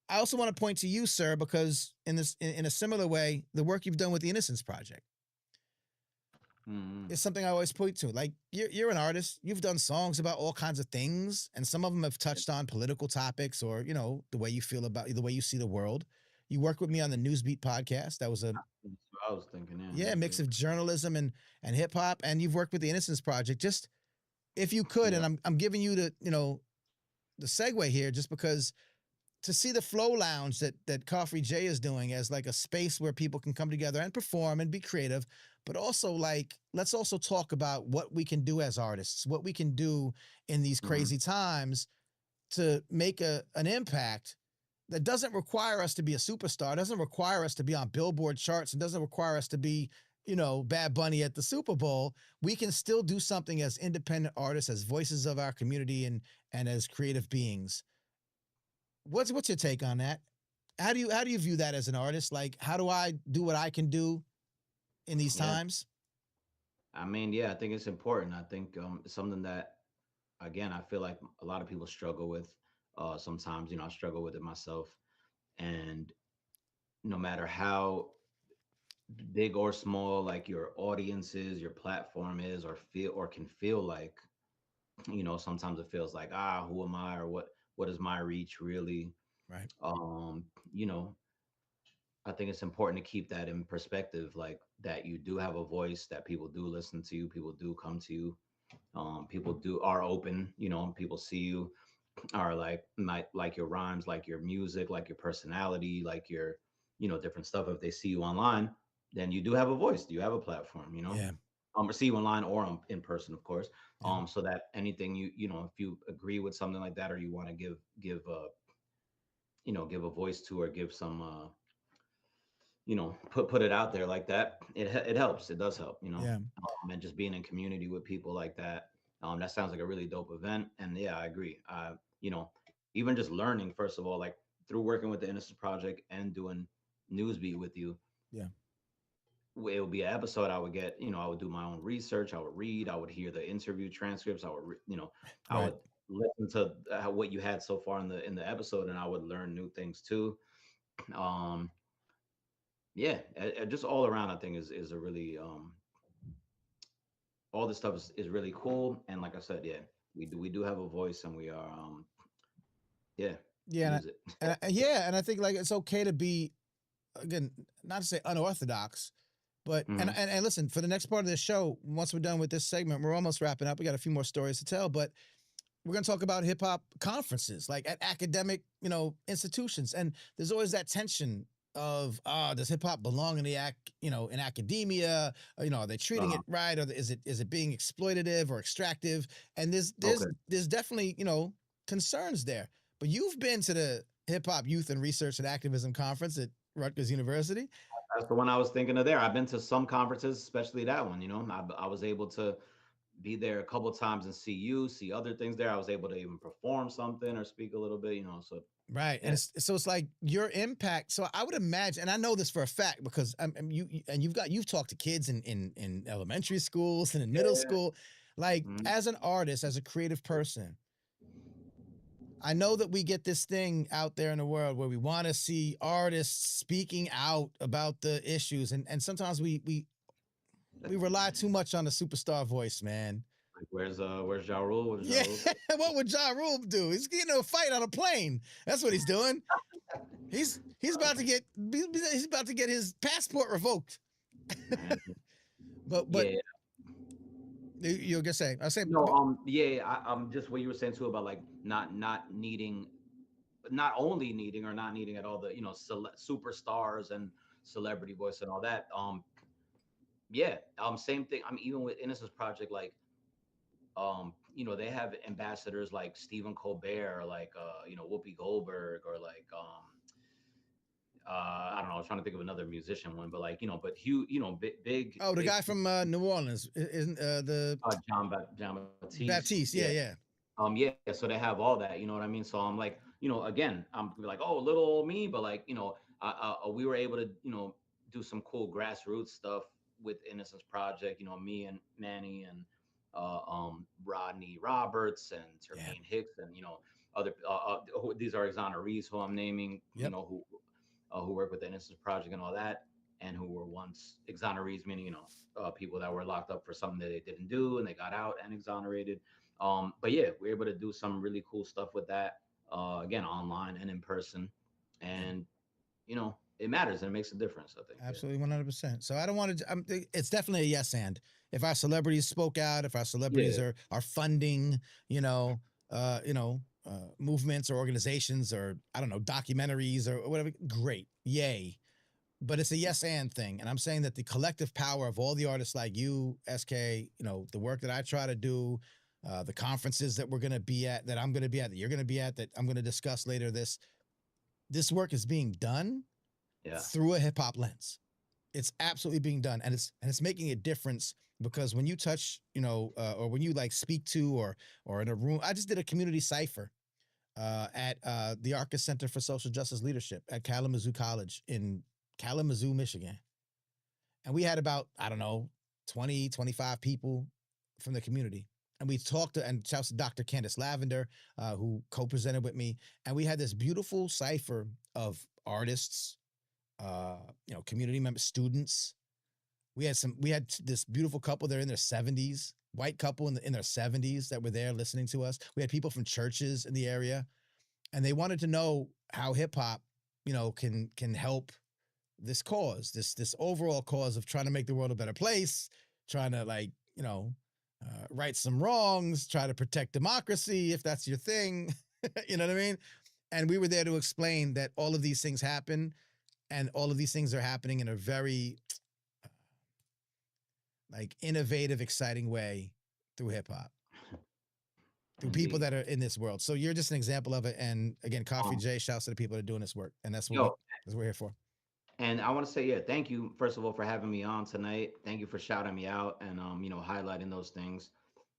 I also want to point to you, sir, because in a similar way, the work you've done with the Innocence Project is something I always point to. Like you're an artist, you've done songs about all kinds of things, and some of them have touched on political topics or the way you feel about the way you see the world. You worked with me on the Newsbeat podcast. That was That's what I was thinking. a mix of journalism and hip hop, and you've worked with the Innocence Project. Just if you could, and I'm giving you the segue here, just because to see the Flow Lounge that Coffrey J is doing as like a space where people can come together and perform and be creative, but also like let's also talk about what we can do as artists, what we can do in these crazy times to make an impact that doesn't require us to be a superstar, doesn't require us to be on Billboard charts, and doesn't require us to be, Bad Bunny at the Super Bowl. We can still do something as independent artists, as voices of our community and as creative beings. What's your take on that? How do you view that as an artist? Like, how do I do what I can do in these times? I mean, I think it's important. I think it's something that, again, I feel like a lot of people struggle with. Sometimes, I struggle with it myself. And no matter how big or small, like your audience is, your platform is, or can feel like, sometimes it feels like, who am I, or what is my reach really? Right. I think it's important to keep that in perspective, like that you do have a voice, that people do listen to you, people do come to you, people are open, people see you, are like your rhymes, like your music, like your personality, like your, different stuff. If they see you online, then you do have a voice, you have a platform, Yeah. Or see you online or in person, of course. So that anything if you agree with something like that, or you want to give a voice to, or give some put it out there like that, it helps. It does help, Yeah. And just being in community with people like that. That sounds like a really dope event. And I agree. Even just learning, first of all, like through working with the Innocence Project and doing Newsbeat with you. Yeah. It would be an episode I would get, I would do my own research. I would read, I would hear the interview transcripts. I would, I Right. would listen to what you had so far in the episode, and I would learn new things too. Just all around, I think is a really, all this stuff is really cool. And like I said, we do have a voice, and we are, Yeah. use it. And I think like it's okay to be, again, not to say unorthodox, but and listen, for the next part of this show, once we're done with this segment, we're almost wrapping up. We got a few more stories to tell, but we're going to talk about hip hop conferences, like at academic, institutions. And there's always that tension of, does hip hop belong in in academia? Are they treating it right? Or is it being exploitative or extractive? And there's definitely, concerns there. But you've been to the Hip Hop Youth and Research and Activism Conference at Rutgers University. That's the one I was thinking of there. I've been to some conferences, especially that one, I was able to be there a couple of times and see other things there. I was able to even perform something or speak a little bit, so. Right. Yeah. And it's like your impact. So I would imagine, and I know this for a fact because you've talked to kids in elementary schools and in middle school, like as an artist, as a creative person, I know that we get this thing out there in the world where we want to see artists speaking out about the issues. And sometimes we rely too much on the superstar voice, man. Like, where's Ja Rule? What would Ja Rule do? He's getting into a fight on a plane. That's what he's doing. He's about to get his passport revoked. But Yeah. you're gonna say, I say, No, yeah, just what you were saying too about like not needing, not only needing or not needing at all the superstars and celebrity voice and all that. Yeah, same thing. I mean, even with Innocence Project, like they have ambassadors like Stephen Colbert, or like Whoopi Goldberg, or like I don't know. I was trying to think of another musician one, but like but huge, oh, the big guy from New Orleans isn't the John Baptiste. Baptiste. Yeah, Yeah. yeah, Yeah, so they have all that, you know what I mean? So I'm like, again, I'm like, oh, little old me, but like, we were able to, do some cool grassroots stuff with Innocence Project, me and Manny and Rodney Roberts and yeah. Termaine Hicks and, other, these are exonerees who I'm naming, Yep. who work with the Innocence Project and all that, and who were once exonerees, meaning, people that were locked up for something that they didn't do and they got out and exonerated. But yeah, we're able to do some really cool stuff with that. Again, online and in person, Yeah. and it matters and it makes a difference. I think. Yeah. Absolutely, 100%. So I don't want to. It's definitely a yes and. If our celebrities spoke out, if our celebrities Yeah. are funding, you know, movements or organizations or I don't know documentaries or whatever, great, yay. But it's a yes and thing, and I'm saying that the collective power of all the artists like you, SK, the work that I try to do, the conferences that we're going to be at, that I'm going to be at, that you're going to be at, that I'm going to discuss later. This work is being done Yeah. through a hip hop lens. It's absolutely being done, and it's making a difference because when you touch, or when you like speak to or in a room. I just did a community cipher at the Arca Center for Social Justice Leadership at Kalamazoo College in Kalamazoo, Michigan, and we had about I don't know 20, 25 people from the community. And we talked to, and shouts to Dr. Candace Lavender, who co-presented with me. And we had this beautiful cipher of artists, community members, students. We had this beautiful couple. They're in their 70s, white couple in their 70s that were there listening to us. We had people from churches in the area, and they wanted to know how hip hop, can help this cause, this overall cause of trying to make the world a better place, trying to right some wrongs, try to protect democracy if that's your thing. You know what I mean? And we were there to explain that all of these things happen, and all of these things are happening in a very innovative, exciting way through hip hop, through people that are in this world. So you're just an example of it. And again, Coffee J, shouts to the people that are doing this work, and that's what we're here for. And I want to say, yeah, thank you first of all for having me on tonight. Thank you for shouting me out and highlighting those things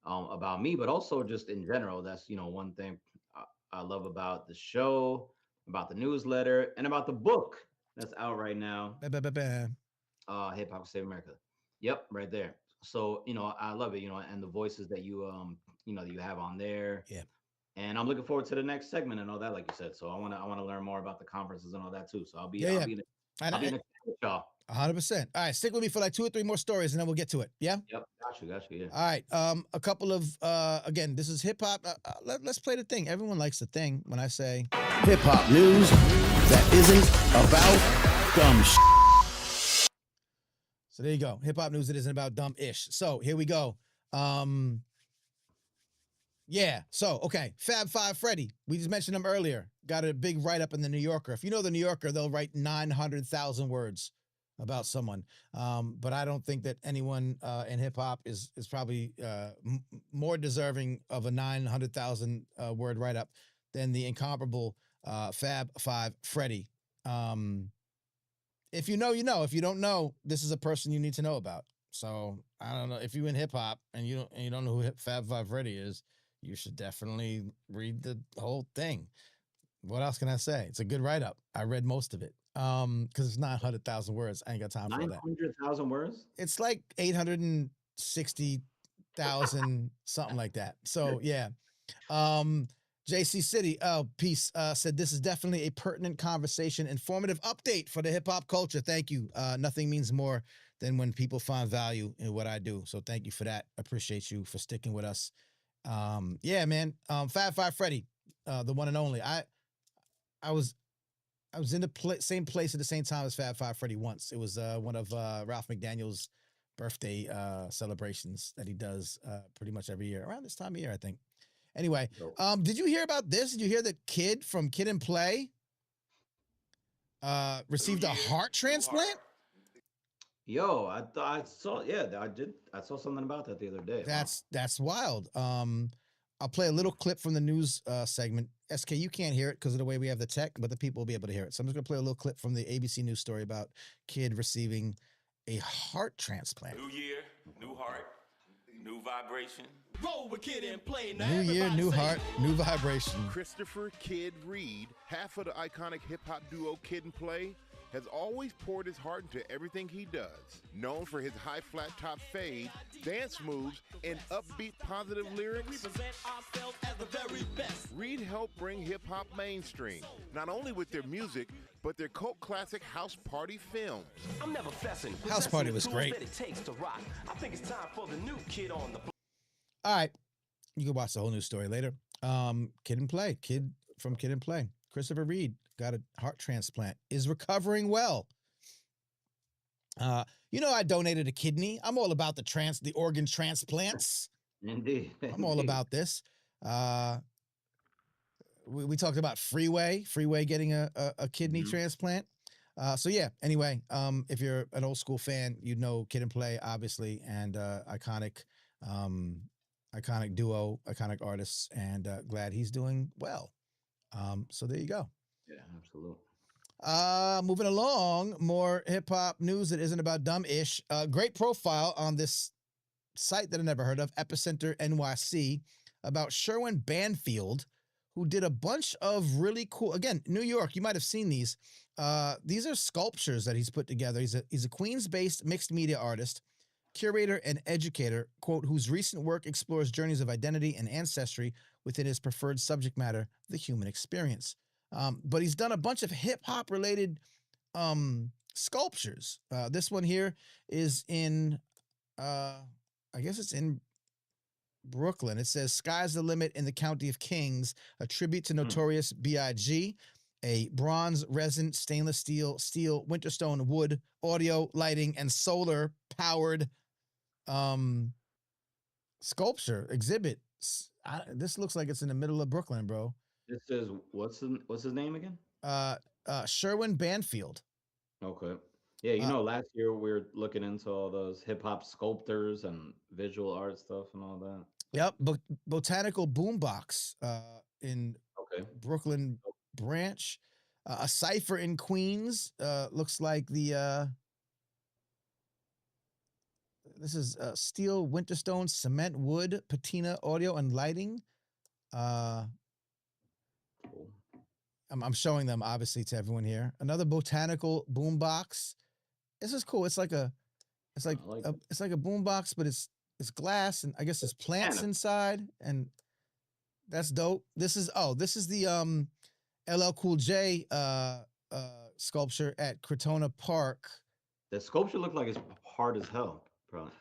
about me, but also just in general. That's one thing I love about the show, about the newsletter, and about the book that's out right now. Hip Hop Save America. Yep, right there. So I love it. And the voices that that you have on there. Yeah. And I'm looking forward to the next segment and all that, like you said. So I want to learn more about the conferences and all that too. So I'll be Yeah. I'll be in the with y'all. 100%. All right, stick with me for like 2 or 3 more stories, and then we'll get to it. Yeah. Yep. Got you. Yeah. All right. A couple of again, this is hip hop. Let's play the thing. Everyone likes the thing when I say hip hop news that isn't about dumb shit. So there you go. Hip hop news that isn't about dumb ish. So here we go. Yeah. So, okay. Fab Five Freddy. We just mentioned him earlier. Got a big write up in the New Yorker. If you know the New Yorker, they'll write 900,000 words about someone. But I don't think that anyone in hip hop is probably more deserving of a 900,000 word write up than the incomparable Fab Five Freddy. If you know, you know. If you don't know, this is a person you need to know about. So I don't know if you're in hip hop and you don't know who Fab Five Freddy is. You should definitely read the whole thing. What else can I say? It's a good write up. I read most of it because it's 900,000 words. I ain't got time for that. 900,000 words? It's like 860,000 something like that. So yeah. JC City, peace, said this is definitely a pertinent conversation, informative update for the hip hop culture. Thank you. Nothing means more than when people find value in what I do. So thank you for that. Appreciate you for sticking with us. Yeah, man. Fab Five Freddy, the one and only. I I was in the same place at the same time as Fab Five Freddy once. It was one of Ralph McDaniel's birthday celebrations that he does pretty much every year around this time of year, I think. Anyway, did you hear about this? Did you hear that Kid from Kid and Play received a heart transplant? Yo, I saw, yeah, I saw something about that the other day. That's wild. I'll play a little clip from the news segment. SK, you can't hear it because of the way we have the tech, but the people will be able to hear it. So I'm just gonna play a little clip from the ABC News story about Kid receiving a heart transplant. New year, new heart, new vibration. Roll with Kid and Play. New year, new heart, new vibration. Christopher Kid Reed, half of the iconic hip-hop duo Kid and Play, has always poured his heart into everything he does. Known for his high flat top fade, dance moves, and upbeat positive lyrics, Reed helped bring hip-hop mainstream, not only with their music, but their cult classic house party films. I'm never fessing. House Party was great. It takes to rock. I think it's time for the new kid on the block. All right, you can watch the whole news story later. Kid and Play, Kid from Kid and Play. Christopher Reed got a heart transplant, is recovering well. I donated a kidney. I'm all about the organ transplants. Indeed. I'm all about this. We talked about Freeway getting a kidney transplant. So yeah, anyway, if you're an old school fan, you'd know Kid and Play, obviously, and iconic duo, iconic artists, and glad he's doing well. So there you go. Yeah, absolutely. Moving along, more hip hop news that isn't about dumb-ish. Great profile on this site that I never heard of, Epicenter NYC, about Sherwin Banfield, who did a bunch of really cool, again, New York, you might have seen these. These are sculptures that he's put together. He's a Queens-based mixed media artist, curator, and educator, quote, whose recent work explores journeys of identity and ancestry within his preferred subject matter, the human experience. But he's done a bunch of hip-hop related sculptures. This one here is in, I guess it's in Brooklyn. It says, "Sky's the Limit in the County of Kings," a tribute to Notorious B.I.G., a bronze, resin, stainless steel, winterstone, wood, audio, lighting, and solar-powered sculpture exhibit. This looks like it's in the middle of Brooklyn, bro. This is what's his name again? Sherwin Banfield. Okay. Yeah, last year we were looking into all those hip hop sculptors and visual art stuff and all that. Yep, Botanical Boombox in Brooklyn branch. A cipher in Queens. Looks like the this is steel, winterstone, cement, wood, patina, audio, and lighting. I'm showing them obviously to everyone here. Another botanical boombox. This is cool. It's like a boombox, but it's glass, and I guess there's plants inside, and that's dope. This is the LL Cool J sculpture at Crotona Park. The sculpture looked like it's hard as hell. Probably.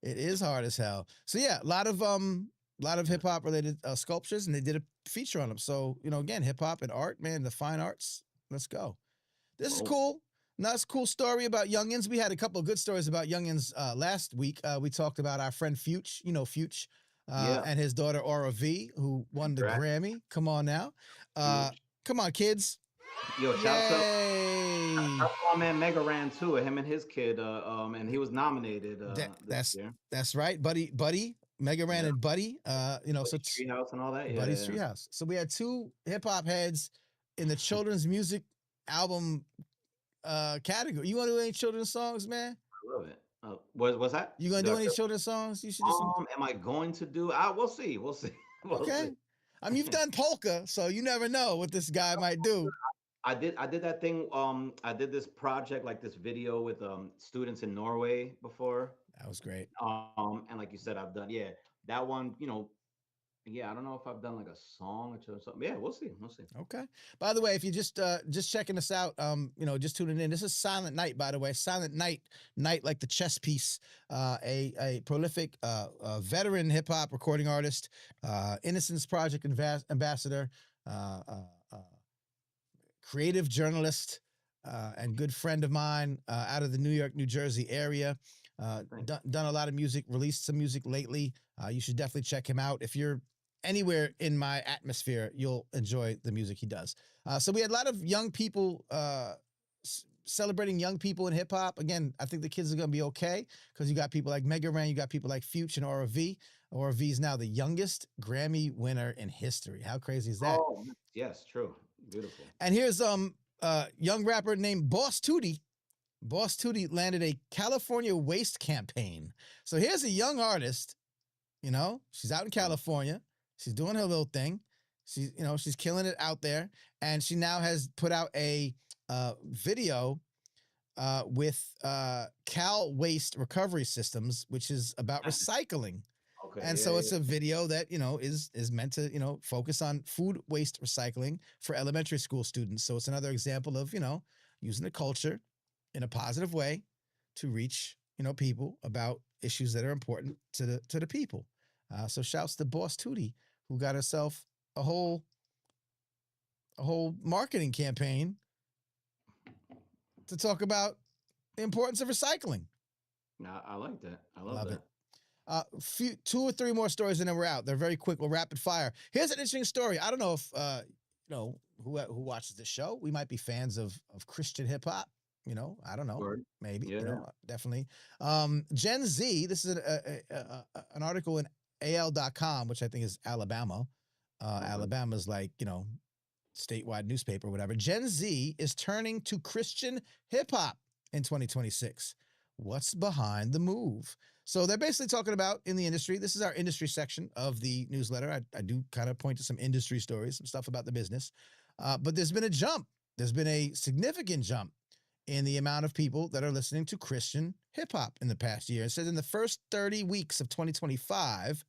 It is hard as hell. So yeah, a lot of hip hop related sculptures, and they did a feature on them. So again, hip hop and art, man, the fine arts. Let's go. This is cool. Nice, cool story about youngins. We had a couple of good stories about youngins last week. We talked about our friend Fuchs, Fuchs, and his daughter Aura V, who won the Grammy. Come on now, come on, kids. Yo, shout out to my man Mega Ran too. Him and his kid, and he was nominated. This year. That's right, Buddy. Mega Ran and Buddy, so Treehouse and all that. Buddy's Treehouse. So we had two hip hop heads in the children's music album category. You want to do any children's songs, man? I love it. What's that? You gonna do any children's songs? You should do some. Am I going to do? We'll see. We'll see. Okay. I mean, you've done polka, so you never know what this guy might do. I did that thing. I did this project, like this video with students in Norway before. That was great. And like you said, I've done that one. I don't know if I've done like a song or something. Yeah, we'll see. Okay. By the way, if you just checking us out, just tuning in. This is Silent Night, by the way. Silent Night like the chess piece. A prolific veteran hip hop recording artist, Innocence Project ambassador, creative journalist and good friend of mine out of the New York, New Jersey area. Done a lot of music, released some music lately. You should definitely check him out. If you're anywhere in my atmosphere, you'll enjoy the music he does. So we had a lot of young people celebrating young people in hip hop. Again, I think the kids are going to be okay because you got people like Mega Ran, you got people like Future and Aura V. Aura V is now the youngest Grammy winner in history. How crazy is that? Oh, yes, true. Beautiful. And here's young rapper named Boss Tootie. Boss Tootie landed a California waste campaign. So here's a young artist, you know, she's out in California. She's doing her little thing. She's, you know, she's killing it out there. And she now has put out a video with Cal Waste Recovery Systems, which is about recycling. Okay. And so it's a video that, you know, is meant to, you know, focus on food waste recycling for elementary school students. So it's another example of, you know, using the culture in a positive way to reach, you know, people about issues that are important to the people. So shouts to Boss Tootie, who got herself a whole marketing campaign to talk about the importance of recycling. I like that. I love that. It. Two or three more stories and then we're out. They're very quick. We'll rapid fire. Here's an interesting story. I don't know if you know who watches the show. We might be fans of Christian hip hop. You know, I don't know. Word. Maybe. Yeah. You know, definitely. Gen Z. This is an article in AL.com, which I think is Alabama. Alabama's like, you know, statewide newspaper or whatever. Gen Z is turning to Christian hip hop in 2026. What's behind the move? So they're basically talking about in the industry. This is our industry section of the newsletter. I do kind of point to some industry stories, some stuff about the business. But there's been a jump. There's been a significant jump in the amount of people that are listening to Christian hip hop in the past year. It says in the first 30 weeks of 2025,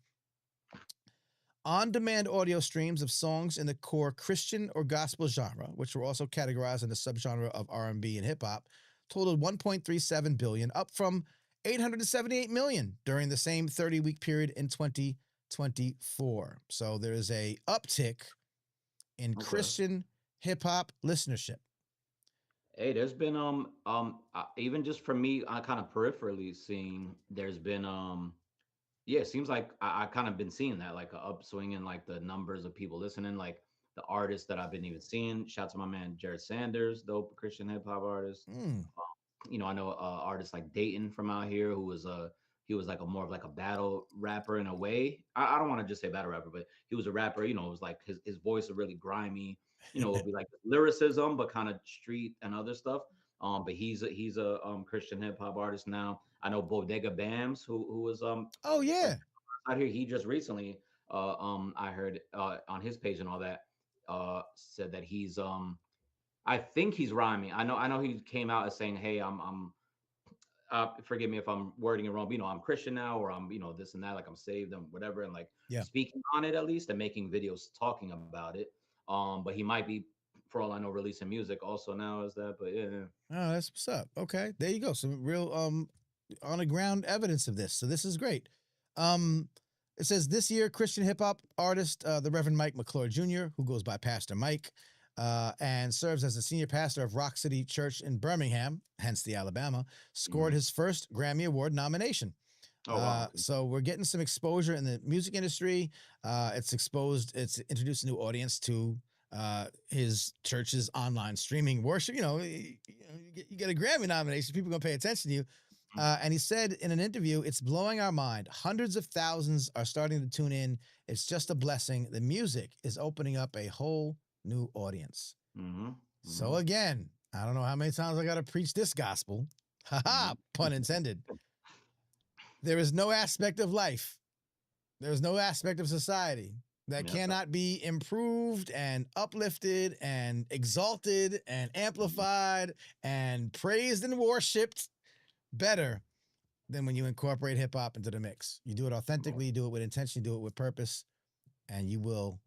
on-demand audio streams of songs in the core Christian or gospel genre, which were also categorized in the subgenre of R&B and hip-hop, totaled 1.37 billion, up from 878 million during the same 30-week period in 2024. So there is a uptick in Christian hip-hop listenership. Hey, there's been even just for me, I kind of peripherally seeing there's been yeah, it seems like I kind of been seeing that like an upswing in like the numbers of people listening, like the artists that I've been even seeing. Shout out to my man Jared Sanders, dope Christian hip hop artist. You know, I know artists like Dayton from out here who was he was like a more of like a battle rapper in a way. I don't want to just say battle rapper, but he was a rapper. You know, it was like his voice was really grimy. You know, it would be like lyricism, but kind of street and other stuff. But he's a Christian hip hop artist now. I know Bodega Bams, who was oh yeah out here. He just recently I heard on his page and all that said that he's I think he's rhyming. I know he came out as saying, hey, I'm forgive me if I'm wording it wrong, but you know, I'm Christian now, or I'm, you know, this and that, like I'm saved and whatever, and like speaking on it at least and making videos talking about it. But he might be, for all I know, releasing music also now as that. But yeah. Oh, that's what's up. Okay, there you go. Some real on the ground evidence of this. So this is great. It says this year Christian hip hop artist, the Reverend Mike McClure Jr., who goes by Pastor Mike, and serves as the senior pastor of Rock City Church in Birmingham, hence the Alabama, scored his first Grammy Award nomination. Oh, wow. So we're getting some exposure in the music industry. It's introduced a new audience to his church's online streaming worship. You know, you get a Grammy nomination, people are going to pay attention to you. And he said in an interview, it's blowing our mind. Hundreds of thousands are starting to tune in. It's just a blessing. The music is opening up a whole new audience. So again, I don't know how many times I got to preach this gospel. Haha, pun intended. There is no aspect of life. There's no aspect of society that cannot be improved and uplifted and exalted and amplified and praised and worshiped better than when you incorporate hip hop into the mix. You do it authentically, you do it with intention, you do it with purpose, and you will,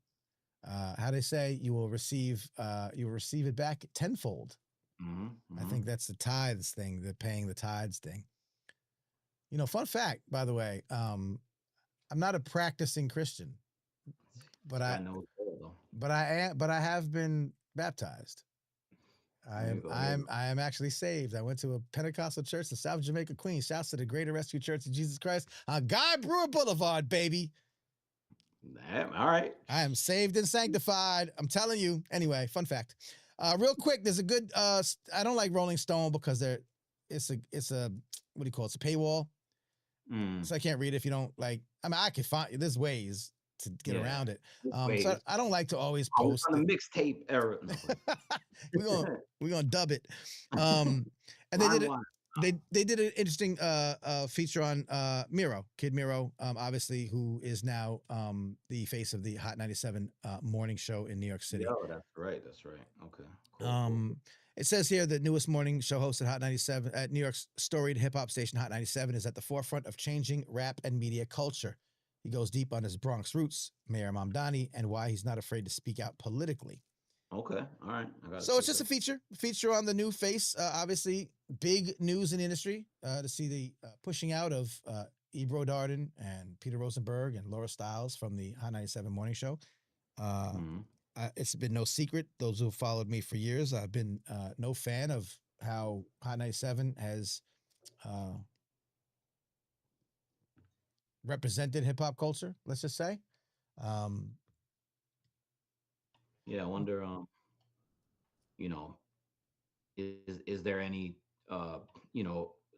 how they say, you will receive it back tenfold. I think that's the tithes thing, the paying the tithes thing. You know, fun fact, by the way, I'm not a practicing Christian, but I have been baptized. I am actually saved. I went to a Pentecostal church in South Jamaica, Queens. Shouts to the Greater Rescue Church of Jesus Christ on Guy Brewer Boulevard, baby. Damn, all right. I am saved and sanctified. I'm telling you. Anyway, fun fact. Real quick, there's a good. I don't like Rolling Stone because it's a what do you call it? It's a paywall, so I can't read it if you don't like. I mean, I can find. There's ways to get around it. So I don't like to always post. On the mixtape era. we're gonna dub it. And they did an interesting feature on Kid Miro, obviously, who is now the face of the Hot 97 morning show in New York City. Oh, that's right. Okay. Cool. It says here the newest morning show host at Hot 97 at New York's storied hip hop station Hot 97 is at the forefront of changing rap and media culture. He goes deep on his Bronx roots, Mayor Mamdani, and why he's not afraid to speak out politically. Okay, all right. So it's just a feature on the new face. Obviously, big news in the industry to see the pushing out of Ebro Darden and Peter Rosenberg and Laura Stiles from the Hot 97 morning show. It's been no secret. Those who followed me for years, I've been no fan of how Hot 97 has represented hip hop culture. Let's just say. Yeah, I wonder. Is there any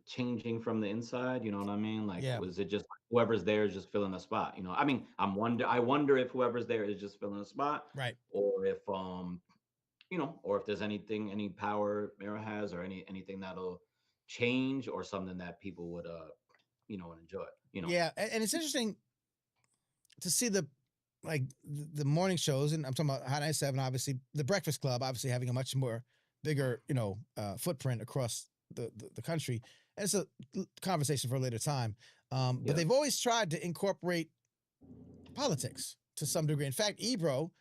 changing from the inside? You know what I mean? Like, was it just whoever's there is just filling a spot? I mean, I wonder if whoever's there is just filling a spot, right? Or if or if there's any power Mira has, or anything that'll change, or something that people would enjoy. Yeah, and it's interesting to see the morning shows, and I'm talking about Hot 97, obviously, the Breakfast Club, obviously having a much more bigger, footprint across the country. And it's a conversation for a later time. But they've always tried to incorporate politics to some degree. In fact, Ebro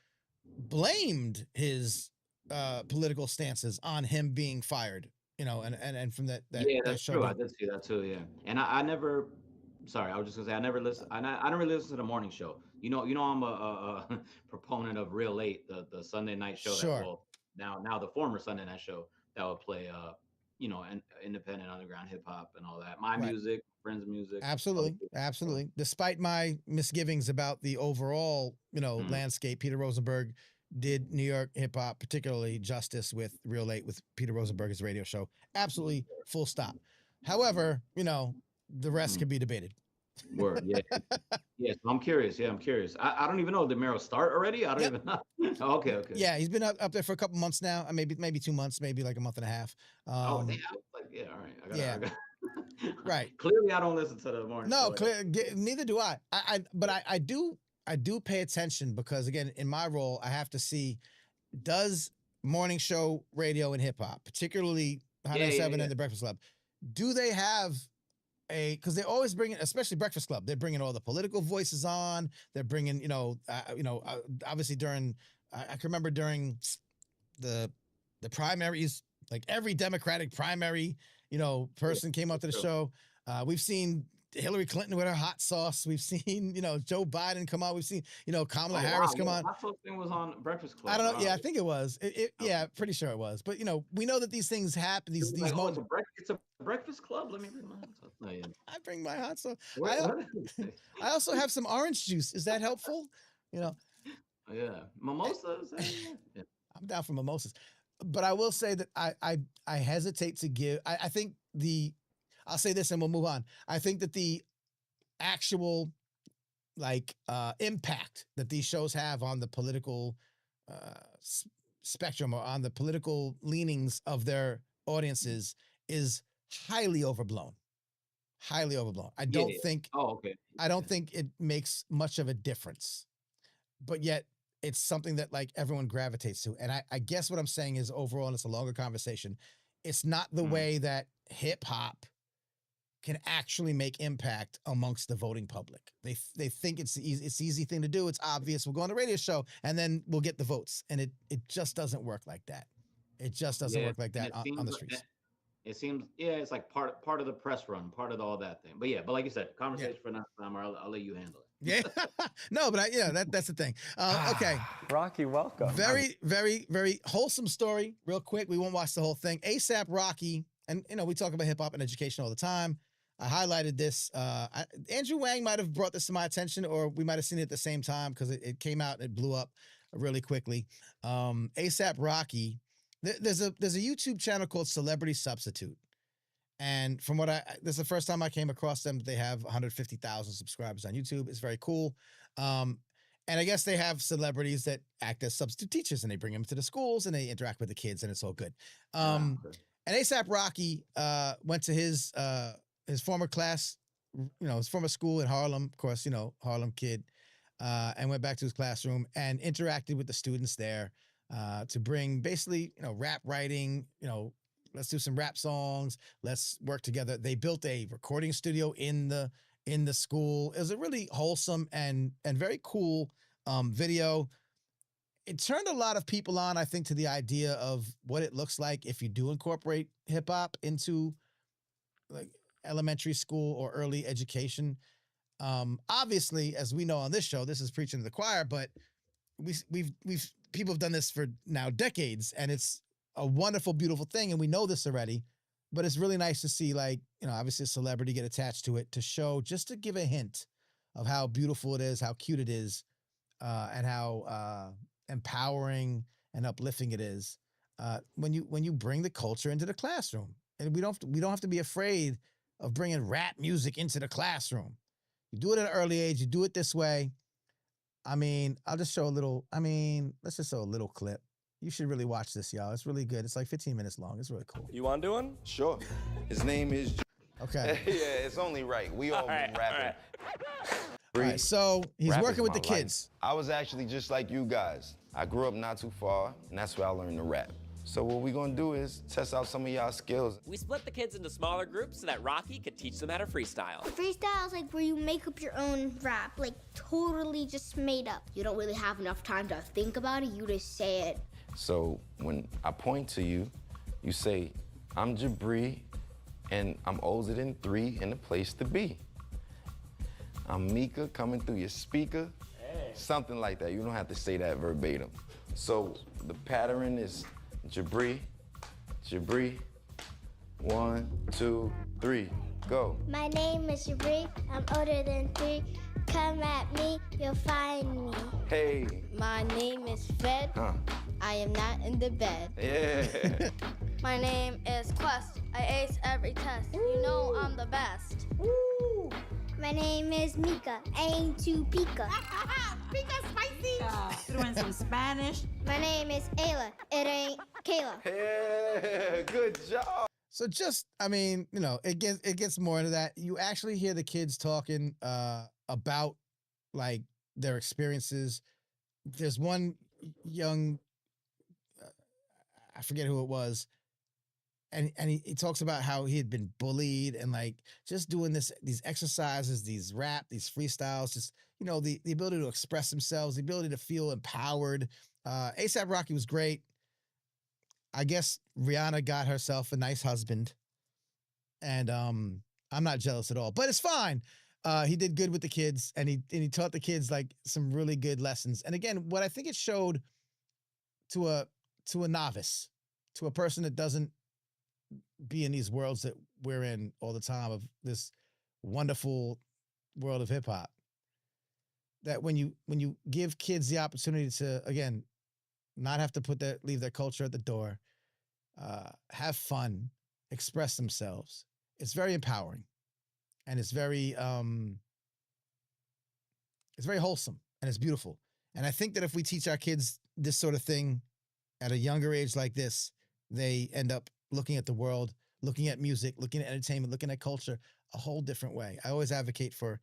blamed his political stances on him being fired, and from that that's show. True. I did see that too, yeah. And I never, sorry, I was just gonna say I never listen. I don't really listen to the morning show. I'm a proponent of Real Late, the Sunday night show. Sure. That will now the former Sunday night show that would play independent underground hip hop and all that. My music, friends' music. Absolutely. Despite my misgivings about the overall, landscape, Peter Rosenberg did New York hip hop particularly justice with Real Late with Peter Rosenberg's radio show. Absolutely, full stop. However, the rest could be debated. Word, yeah. Yes, I'm curious. Yeah, I'm curious. I don't even know. Did Mero start already? I don't even know. Okay. Yeah, he's been up there for a couple months now. Maybe 2 months, maybe like a month and a half. All right. I got right. Clearly, I don't listen to the morning. No, neither do I. But I do pay attention because, again, in my role, I have to see, does morning show radio and hip hop, particularly Hot 97 and the Breakfast Club, do they have because they always bring in, especially Breakfast Club, they're bringing all the political voices on. They're bringing, obviously during, I can remember during the primaries, like every Democratic primary, person came up to the show. We've seen Hillary Clinton with her hot sauce. We've seen, Joe Biden come on. We've seen, Kamala Harris come on. Hot sauce thing was on Breakfast Club. I don't know. Yeah, I think it was. Yeah, pretty sure it was. But we know that these things happen. These moments. It's a Breakfast Club. Let me bring my hot sauce. No, yeah. I bring my hot sauce. I also have some orange juice. Is that helpful? Yeah, mimosas. Yeah. I'm down for mimosas, but I will say that I hesitate to give. I think I'll say this and we'll move on. I think that the actual impact that these shows have on the political spectrum or on the political leanings of their audiences is highly overblown. Highly overblown. I don't think. Oh, okay. I don't think it makes much of a difference, but yet it's something that everyone gravitates to. And I guess what I'm saying is overall, and it's a longer conversation, it's not the way that hip hop can actually make impact amongst the voting public. They think it's easy thing to do. It's obvious. We'll go on the radio show and then we'll get the votes. And it just doesn't work like that. It just doesn't work like that on the streets. It seems, it's like part of the press run, part of all that thing. But like you said, conversation for another time, or I'll let you handle it. Yeah. No, but that's the thing. Okay. Rocky, welcome. Very, very, very wholesome story. Real quick, we won't watch the whole thing. ASAP Rocky, and we talk about hip hop and education all the time. I highlighted this. Andrew Wang might have brought this to my attention, or we might have seen it at the same time because it came out and it blew up really quickly. ASAP Rocky. There's a YouTube channel called Celebrity Substitute. And from what this is the first time I came across them. They have 150,000 subscribers on YouTube. It's very cool. And I guess they have celebrities that act as substitute teachers, and they bring them to the schools and they interact with the kids, and it's all good. And ASAP Rocky went to his former class, his former school in Harlem, of course, Harlem kid, and went back to his classroom and interacted with the students there to bring basically, rap writing, let's do some rap songs. Let's work together. They built a recording studio in the school. It was a really wholesome and very cool video. It turned a lot of people on, I think, to the idea of what it looks like if you do incorporate hip hop into like elementary school or early education. Obviously, as we know on this show, this is preaching to the choir, but we've people have done this for now decades, and it's a wonderful, beautiful thing, and we know this already, but it's really nice to see, obviously a celebrity get attached to it to show, just to give a hint of how beautiful it is, how cute it is, and how empowering and uplifting it is when you bring the culture into the classroom. And we don't have to be afraid of bringing rap music into the classroom. You do it at an early age. You do it this way. I mean, I'll just show a little. Let's just show a little clip. You should really watch this, y'all. It's really good. It's like 15 minutes long. It's really cool. You want to do one? Sure. His name is... Okay. Yeah, it's only right. We all been rapping. All right, so he's Rap working is with the my kids. life. I was actually just like you guys. I grew up not too far, and that's where I learned to rap. So what we're gonna do is test out some of y'all skills. We split the kids into smaller groups so that Rocky could teach them how to freestyle. Freestyle is like where you make up your own rap, like totally just made up. You don't really have enough time to think about it, you just say it. So when I point to you, you say, I'm Jabri, and I'm older than 3 and the place to be. I'm Mika coming through your speaker. Hey. Something like that. You don't have to say that verbatim. So the pattern is Jabri, Jabri, 1, 2, 3, go. My name is Jabri, I'm older than 3. Come at me, you'll find me. Hey. My name is Fed. I am not in the bed. Yeah. My name is Quest. I ace every test. You know I'm the best. Woo. My name is Mika. Aim to Pika. Pika spicy. Threw in some Spanish. My name is Ayla. It ain't Kayla. Yeah, good job. So just, it gets more into that. You actually hear the kids talking about like their experiences. There's one young, I forget who it was, and he talks about how he had been bullied and like just doing these exercises, these rap, these freestyles, just the ability to express themselves, the ability to feel empowered. A$AP Rocky was great. I guess Rihanna got herself a nice husband, and I'm not jealous at all, but it's fine. He did good with the kids, and he taught the kids like some really good lessons. And again, what I think it showed to a novice, to a person that doesn't be in these worlds that we're in all the time of this wonderful world of hip hop, that when you give kids the opportunity to, again, not have to leave their culture at the door, have fun, express themselves, it's very empowering, and it's very wholesome, and it's beautiful. And I think that if we teach our kids this sort of thing at a younger age like this, they end up looking at the world, looking at music, looking at entertainment, looking at culture a whole different way. I always advocate for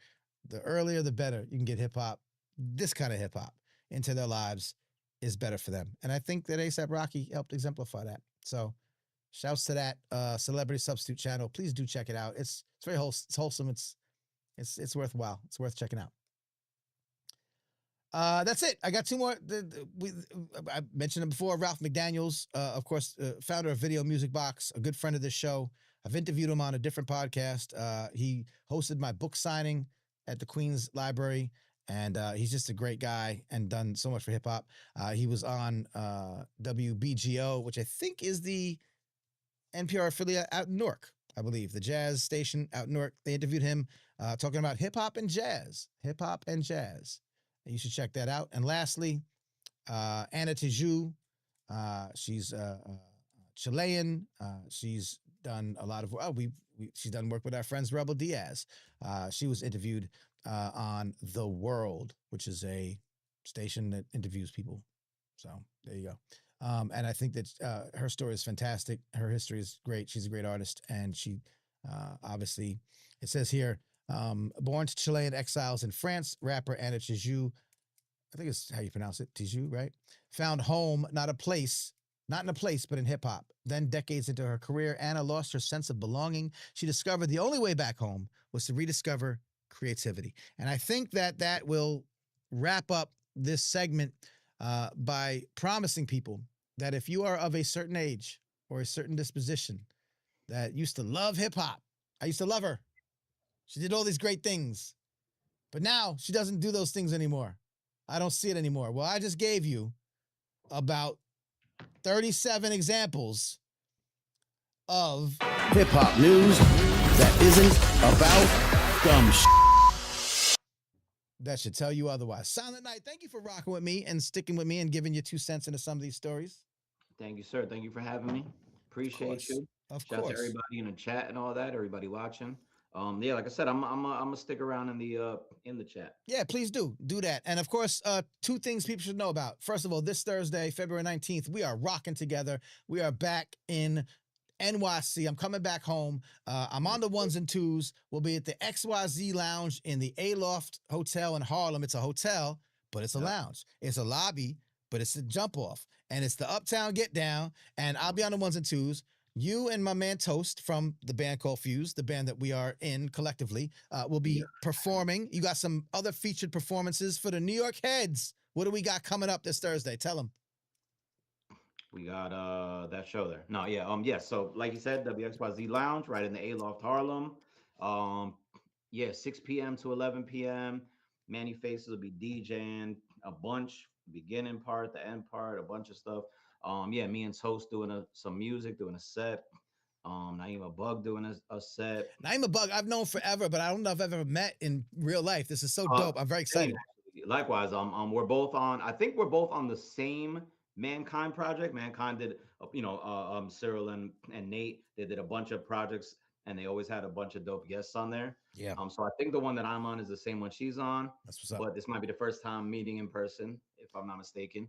the earlier, the better you can get hip hop, this kind of hip hop, into their lives is better for them. And I think that A$AP Rocky helped exemplify that. So shouts to that Celebrity Substitute channel. Please do check it out. It's very wholesome. It's worthwhile. It's worth checking out. That's it. I got two more. I mentioned him before. Ralph McDaniels, of course, founder of Video Music Box, a good friend of this show. I've interviewed him on a different podcast. He hosted my book signing at the Queens Library, and he's just a great guy and done so much for hip hop. He was on WBGO, which I think is the NPR affiliate out in Newark, I believe, the jazz station out in Newark. They interviewed him talking about hip hop and jazz. Hip hop and jazz. And you should check that out. And lastly, Anna Tijoux. She's Chilean. She's done a lot of she's done work with our friends Rebel Diaz. She was interviewed on The World, which is a station that interviews people. So there you go. And I think that her story is fantastic. Her history is great. She's a great artist, and she obviously, it says here, born to Chilean exiles in France, rapper Anna Tijoux, I think it's how you pronounce it, Tijoux, right? Found home, not in a place, but in hip hop. Then, decades into her career, Anna lost her sense of belonging. She discovered the only way back home was to rediscover creativity. And I think that will wrap up this segment by promising people that if you are of a certain age or a certain disposition that used to love hip hop, I used to love her. She did all these great things, but now she doesn't do those things anymore. I don't see it anymore. Well, I just gave you about 37 examples of hip hop news that isn't about dumb shit. That should tell you otherwise. Silent Night, thank you for rocking with me and sticking with me and giving your 2 cents into some of these stories. Thank you, sir. Thank you for having me. Appreciate you. Of Shout out course. to everybody in the chat and all that. Everybody watching. Yeah, like I said, I'm gonna stick around in the chat. Yeah, please do that. And of course, 2 things people should know about. First of all, this Thursday, February 19th, we are rocking together. We are back in NYC. I'm coming back home. I'm on the ones and twos. We'll be at the XYZ Lounge in the Aloft Hotel in Harlem. It's a hotel, but it's a lounge. It's a lobby, but it's a jump off. And it's the Uptown Get Down. And I'll be on the ones and twos. You and my man Toast from the band called Fuse, the band that we are in collectively, will be performing. You got some other featured performances for the New York Heads. What do we got coming up this Thursday? Tell them. We got that show there. No, yeah. So like you said, WXYZ Lounge right in the Aloft Harlem. 6 p.m. to 11 p.m. Manny Faces will be DJing a bunch, beginning part, the end part, a bunch of stuff. Me and Toast doing some music, doing a set. Naima Bug doing a set. Naima Bug, I've known forever, but I don't know if I've ever met in real life. This is so dope. I'm very excited. Likewise, we're both on. I think we're both on the same Mankind project. Mankind did, Cyril and Nate. They did a bunch of projects, and they always had a bunch of dope guests on there. Yeah. So I think the one that I'm on is the same one she's on. That's what's up. But this might be the first time meeting in person, if I'm not mistaken.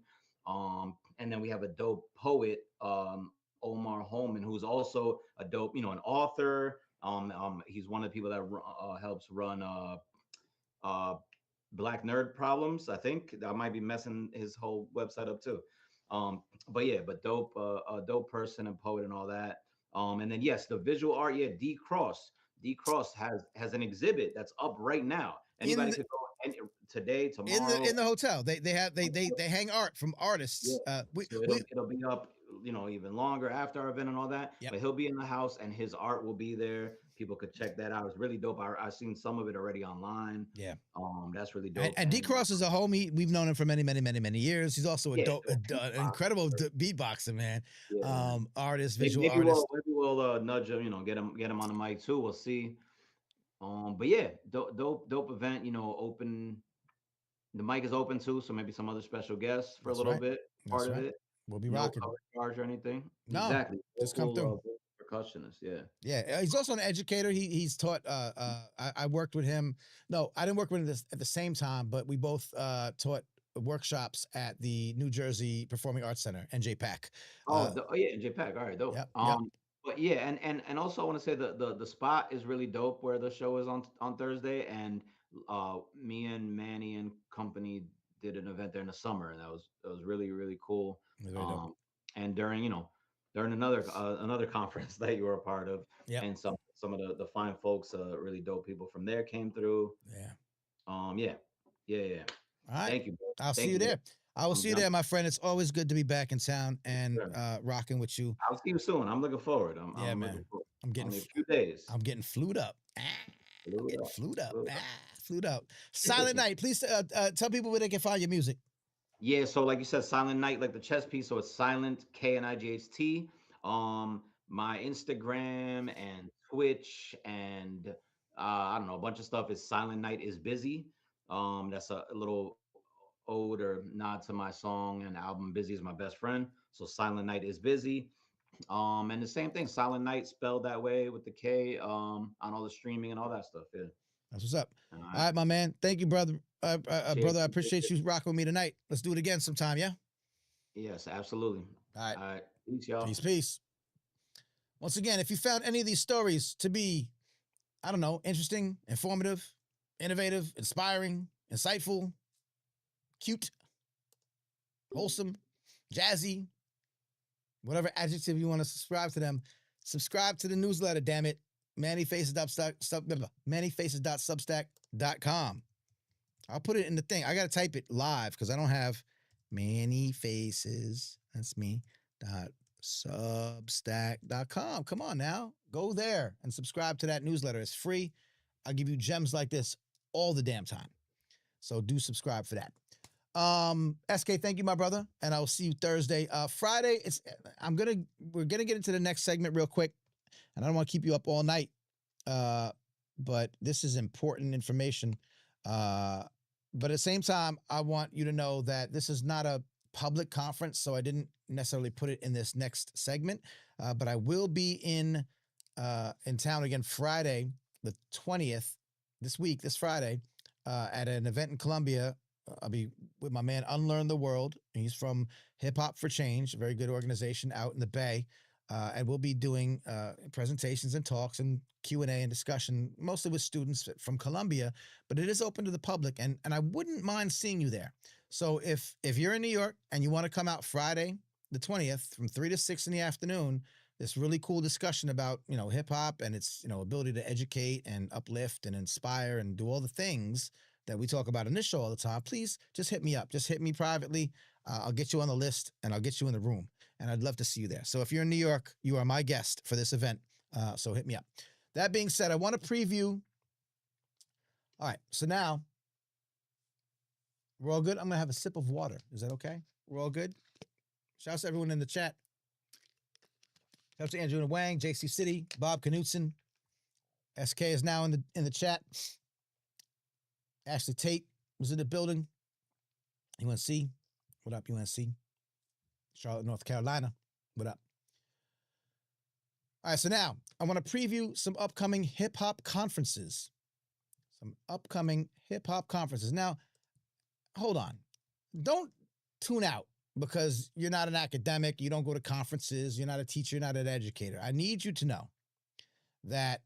And then we have a dope poet, Omar Holman, who's also a dope, an author. He's one of the people that helps run Black Nerd Problems. I think I might be messing his whole website up too. But dope, a dope person and poet and all that. And then yes, the visual art. Yeah, D Cross has an exhibit that's up right now. Anybody could go today, tomorrow. In the hotel. They hang art from artists. Yeah. It'll be up, even longer after our event and all that. Yep. But he'll be in the house and his art will be there. People could check that out. It's really dope. I've seen some of it already online. Yeah. That's really dope. And D Cross is a homie. We've known him for many, many, many, many years. He's also an incredible beatboxer, man. Yeah. Artist, visual artist. Maybe we'll nudge him, get him on the mic too. We'll see. But yeah, dope event. Open. The mic is open too, so maybe some other special guests for a little bit. Part of it. We'll be rocking. No charge or anything. No, exactly. Just come through. Percussionist, yeah. Yeah, he's also an educator. He's taught. I worked with him. No, I didn't work with him at the same time, but we both taught workshops at the New Jersey Performing Arts Center, NJPAC. NJPAC. All right, dope. Yep. But yeah, and also I want to say the spot is really dope where the show is on Thursday, and me and Manny and company did an event there in the summer, and that was really, really cool. And during another conference that you were a part of, and some of the fine folks, really dope people from there came through. Yeah. All right. Thank you. I'll see you there. I will see you there, my friend. It's always good to be back in town and rocking with you. I'll see you soon. I'm looking forward. I'm getting a few days. I'm getting flued up. Flued up. flued out. Silent Night. Please tell people where they can find your music. Yeah, so like you said, Silent Night, like the chess piece. So it's Silent KNIGHT. My Instagram and Twitch and I don't know, a bunch of stuff is Silent Night is Busy. That's a little ode or nod to my song and album Busy is My Best Friend. So Silent Night is Busy. And the same thing, Silent Night spelled that way with the K, on all the streaming and all that stuff. Yeah. That's what's up. All All right. right, my man. Thank you, brother. Cheers. Brother, I appreciate you rocking with me tonight. Let's do it again sometime, yeah? Yes, absolutely. All right. All right. Peace, y'all. Peace, peace. Once again, if you found any of these stories to be, I don't know, interesting, informative, innovative, inspiring, insightful, cute, wholesome, jazzy, whatever adjective you want to subscribe to them, subscribe to the newsletter, damn it. Mannyfaces.substack.com. I'll put it in the thing. I got to type it live because I don't have Manny Faces. That's me. Substack.com. Come on now. Go there and subscribe to that newsletter. It's free. I'll give you gems like this all the damn time. So do subscribe for that. SK, thank you, my brother. And I will see you Thursday. Friday, we're gonna get into the next segment real quick. And I don't want to keep you up all night. But this is important information. But at the same time, I want you to know that this is not a public conference, so I didn't necessarily put it in this next segment. But I will be in town again Friday, the 20th, this Friday, at an event in Columbia. I'll be with my man Unlearn the World. He's from Hip Hop for Change, a very good organization out in the Bay. And we'll be doing presentations and talks and Q&A and discussion, mostly with students from Columbia, but it is open to the public, and I wouldn't mind seeing you there. So if you're in New York and you want to come out Friday, the 20th, from 3 to 6 in the afternoon, this really cool discussion about, hip hop and its, ability to educate and uplift and inspire and do all the things that we talk about in this show all the time, please just hit me up. Just hit me privately. I'll get you on the list and I'll get you in the room. And I'd love to see you there. So if you're in New York, you are my guest for this event. So hit me up. That being said, I want to preview. All right. So now we're all good. I'm going to have a sip of water. Is that okay? We're all good. Shout out to everyone in the chat. Shout out to Andrew and Wang, JC City, Bob Knutson. SK is now in the chat. Ashley Tate was in the building. UNC. What up, UNC? Charlotte, North Carolina. What up? All right, so now I want to preview some upcoming hip-hop conferences. Now, hold on. Don't tune out because you're not an academic, you don't go to conferences, you're not a teacher, you're not an educator. I need you to know that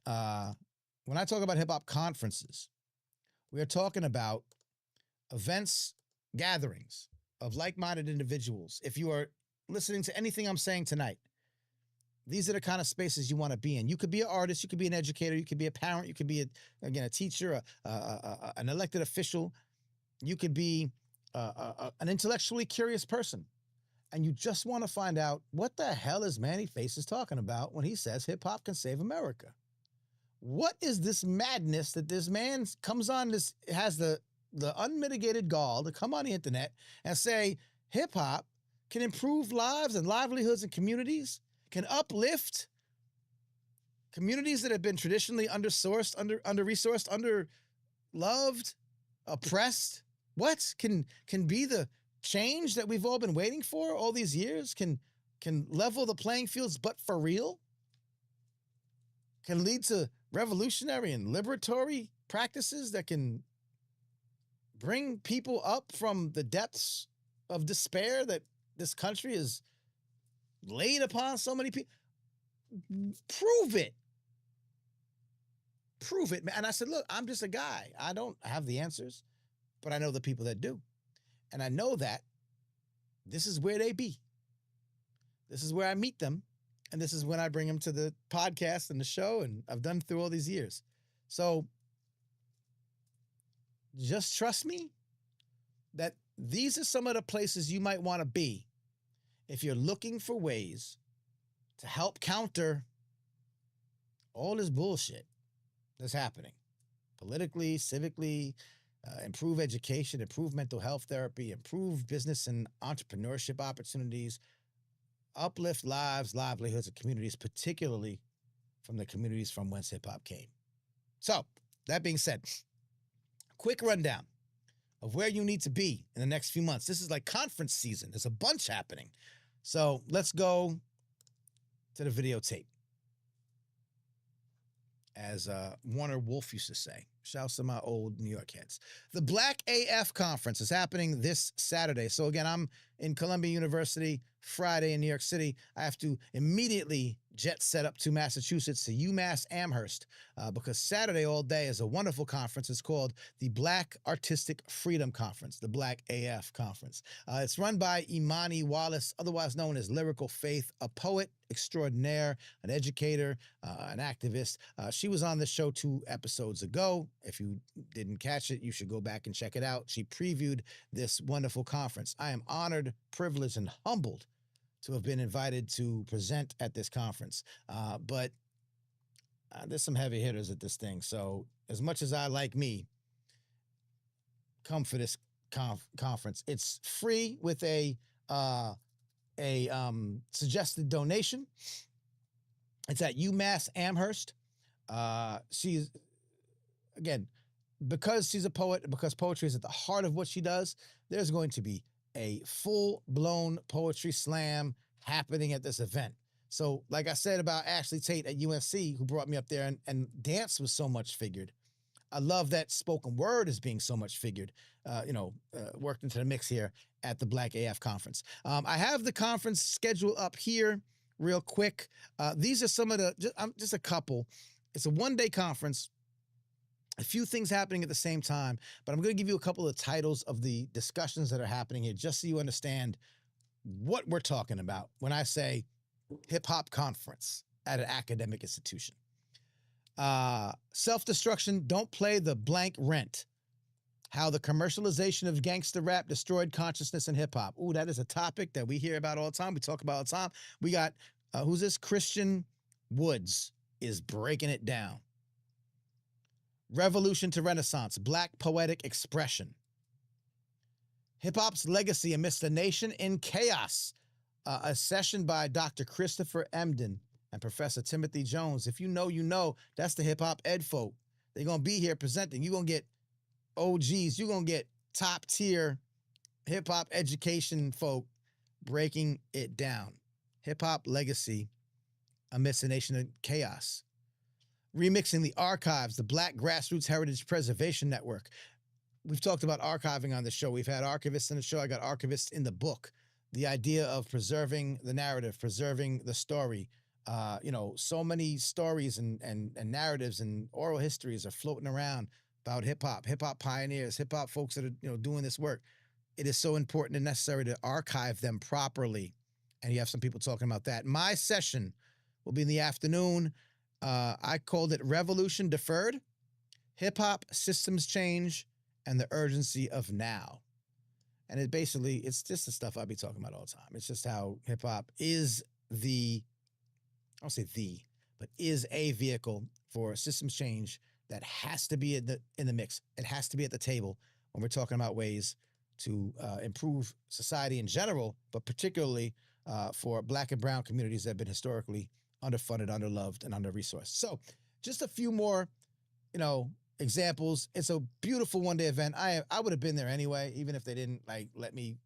when I talk about hip-hop conferences, we are talking about events, gatherings of like-minded individuals. If you are listening to anything I'm saying tonight, these are the kind of spaces you want to be in. You could be an artist, you could be an educator, you could be a parent, you could be, a teacher, an elected official. You could be an intellectually curious person. And you just want to find out what the hell is Manny Faces talking about when he says hip-hop can save America. What is this madness that this man comes on, has the unmitigated gall to come on the internet and say hip-hop can improve lives and livelihoods in communities, can uplift communities that have been traditionally under-resourced, under-loved, oppressed? What can be the change that we've all been waiting for all these years? Can level the playing fields, but for real? Can lead to revolutionary and liberatory practices that can bring people up from the depths of despair that this country has laid upon so many people. Prove it. Prove it, man. And I said, look, I'm just a guy. I don't have the answers, but I know the people that do. And I know that this is where they be. This is where I meet them. And this is when I bring them to the podcast and the show, and I've done through all these years. So just trust me that these are some of the places you might want to be if you're looking for ways to help counter all this bullshit that's happening. politically, civically, improve education, improve mental health therapy, improve business and entrepreneurship opportunities, uplift lives, livelihoods of communities, particularly from the communities from whence hip hop came. So, that being said, quick rundown of where you need to be in the next few months. This is like conference season. There's a bunch happening. So, let's go to the videotape. As Warner Wolf used to say. Shouts to my old New York heads. The Black AF Conference is happening this Saturday. So again, I'm in Columbia University, Friday in New York City. I have to immediately jet set up to Massachusetts, to UMass Amherst, because Saturday all day is a wonderful conference. It's called the Black Artistic Freedom Conference, the Black AF Conference. It's run by Imani Wallace, otherwise known as Lyrical Faith, a poet extraordinaire, an educator, an activist. She was on the show 2 episodes ago. If you didn't catch it, you should go back and check it out. She previewed this wonderful conference. I am honored, privileged, and humbled to have been invited to present at this conference. But there's some heavy hitters at this thing. So as much as I like me, come for this conference. It's free with a suggested donation. It's at UMass Amherst. She's, again, because she's a poet, because poetry is at the heart of what she does, there's going to be a full-blown poetry slam happening at this event. So, like I said about Ashley Tate at UNC, who brought me up there, and dance was so much figured. I love that spoken word is being so much figured, worked into the mix here at the Black AF Conference. I have the conference schedule up here real quick. These are some of the, just a couple. It's a one-day conference, a few things happening at the same time, but I'm going to give you a couple of titles of the discussions that are happening here, just so you understand what we're talking about when I say hip-hop conference at an academic institution. Self-destruction, don't play the blank rent. How the commercialization of gangster rap destroyed consciousness in hip-hop. Ooh, that is a topic that we hear about all the time. We talk about all the time. We got, who's this? Christian Woods is breaking it down. Revolution to Renaissance, Black Poetic Expression. Hip-hop's legacy amidst a nation in chaos. A session by Dr. Christopher Emden and Professor Timothy Jones. If you know, you know. That's the hip-hop ed folk. They're going to be here presenting. You're going to get OGs. You're going to get top-tier hip-hop education folk breaking it down. Hip-hop legacy amidst a nation in chaos. Remixing the archives, the Black Grassroots Heritage Preservation Network. We've talked about archiving on the show. We've had archivists in the show. I got archivists in the book. The idea of preserving the narrative, preserving the story. So many stories and narratives and oral histories are floating around about hip-hop pioneers, hip-hop folks that are doing this work. It is so important and necessary to archive them properly. And you have some people talking about that. My session will be in the afternoon. I called it Revolution Deferred, Hip-Hop Systems Change, and the Urgency of Now. And it's just the stuff I'll be talking about all the time. It's just how hip-hop is I don't say but is a vehicle for systems change that has to be in the mix. It has to be at the table when we're talking about ways to improve society in general, but particularly for Black and brown communities that have been historically underfunded, underloved, and under-resourced. So just a few more, examples. It's a beautiful one-day event. I would have been there anyway, even if they didn't let me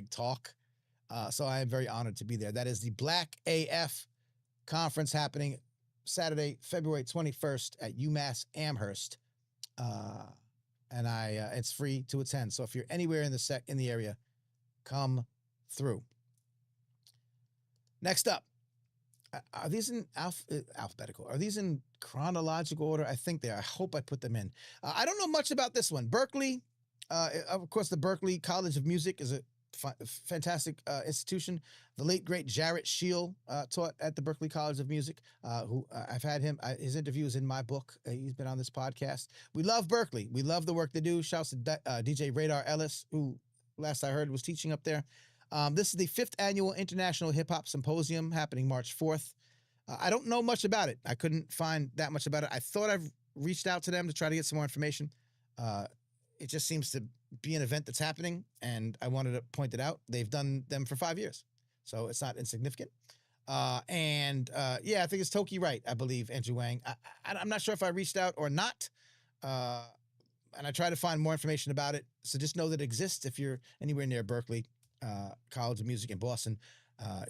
talk. So I am very honored to be there. That is the Black AF Conference happening Saturday, February 21st at UMass Amherst. And it's free to attend. So if you're anywhere in the area, come through. Next up, are these in alphabetical? Are these in chronological order? I think they are. I hope I put them in. I don't know much about this one. Berkeley, of course, the Berkeley College of Music is a fantastic institution. The late, great Jarrett Scheel taught at the Berkeley College of Music, who I've had him. His interview is in my book. He's been on this podcast. We love Berkeley. We love the work they do. Shouts to DJ Radar Ellis, who last I heard was teaching up there. This is the 5th Annual International Hip Hop Symposium happening March 4th. I don't know much about it. I couldn't find that much about it. I thought reached out to them to try to get some more information. It just seems to be an event that's happening, and I wanted to point it out. They've done them for 5 years, so it's not insignificant. Yeah, I think it's Toki Wright, I believe, Andrew Wang. I'm not sure if I reached out or not, and I try to find more information about it. So just know that it exists. If you're anywhere near Berkeley College of Music in Boston,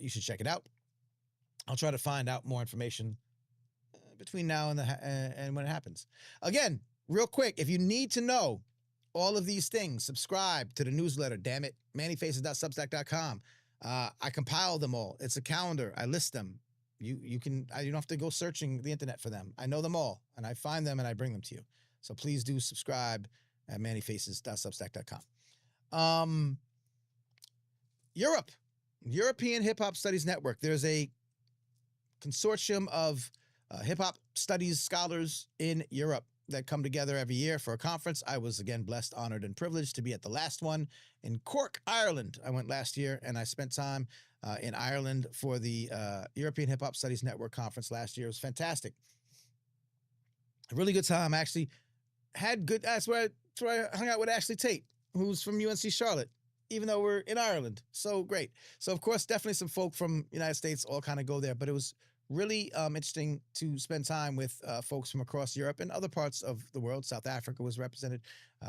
you should check it out. I'll try to find out more information between now and when it happens. Again, real quick, if you need to know all of these things, subscribe to the newsletter, damn it, mannyfaces.substack.com. I compile them all. It's a calendar. I list them. You don't have to go searching the internet for them. I know them all, and I find them and I bring them to you. So please do subscribe at mannyfaces.substack.com. European Hip Hop Studies Network. There's a consortium of hip hop studies scholars in Europe that come together every year for a conference. I was, again, blessed, honored, and privileged to be at the last one in Cork, Ireland. I went last year, and I spent time in Ireland for the European Hip Hop Studies Network conference last year. It was fantastic. A really good time. I actually had good... That's where I hung out with Ashley Tate, who's from UNC Charlotte, even though we're in Ireland. So great. So, of course, definitely some folk from the United States all kind of go there, but it was really interesting to spend time with folks from across Europe and other parts of the world. South Africa was represented.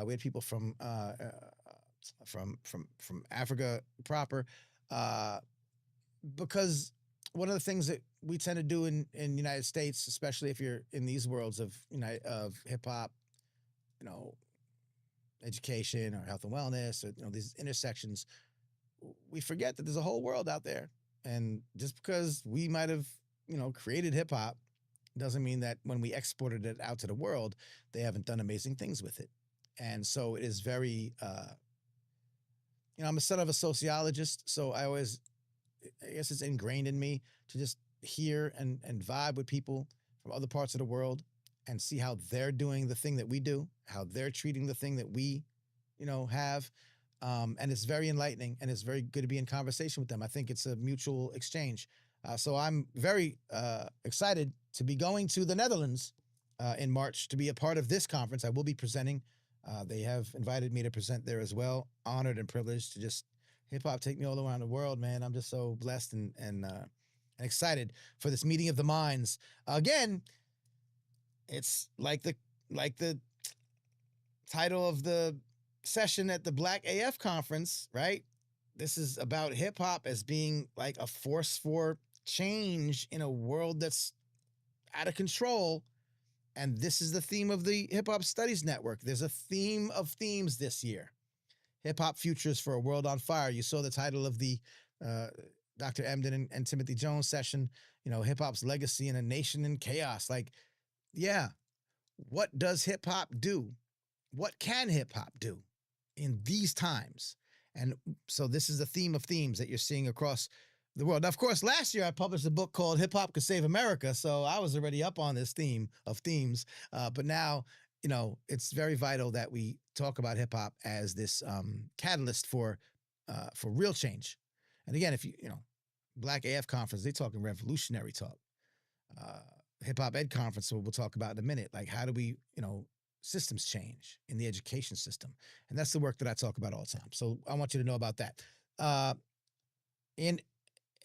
We had people from Africa proper, because one of the things that we tend to do in the United States, especially if you're in these worlds of hip hop, education or health and wellness, or these intersections, we forget that there's a whole world out there. And just because we might have created hip hop doesn't mean that when we exported it out to the world, they haven't done amazing things with it. And so it is very, I'm a son of a sociologist, so I guess it's ingrained in me to just hear and vibe with people from other parts of the world and see how they're doing the thing that we do, how they're treating the thing that we, have. And it's very enlightening, and it's very good to be in conversation with them. I think it's a mutual exchange. So I'm very excited to be going to the Netherlands in March to be a part of this conference. I will be presenting. They have invited me to present there as well. Honored and privileged to just hip-hop take me all around the world, man. I'm just so blessed and excited for this meeting of the minds. Again, it's like the title of the session at the Black AF conference, right? This is about hip hop as being like a force for change in a world that's out of control. And this is the theme of the Hip Hop Studies Network. There's a theme of themes this year. Hip Hop Futures for a World on Fire. You saw the title of the Dr. Emden and Timothy Jones session, hip hop's legacy in a nation in chaos. Like, yeah, what does hip hop do? What can hip hop do in these times? And so this is the theme of themes that you're seeing across the world. Now, of course, last year I published a book called Hip Hop Could Save America, so I was already up on this theme of themes. But now, it's very vital that we talk about hip hop as this catalyst for real change. And again, if Black AF conference, they talking revolutionary talk. Hip Hop Ed conference, we'll talk about in a minute. Like, how do we, systems change in the education system? And that's the work that I talk about all the time. So I want you to know about that. In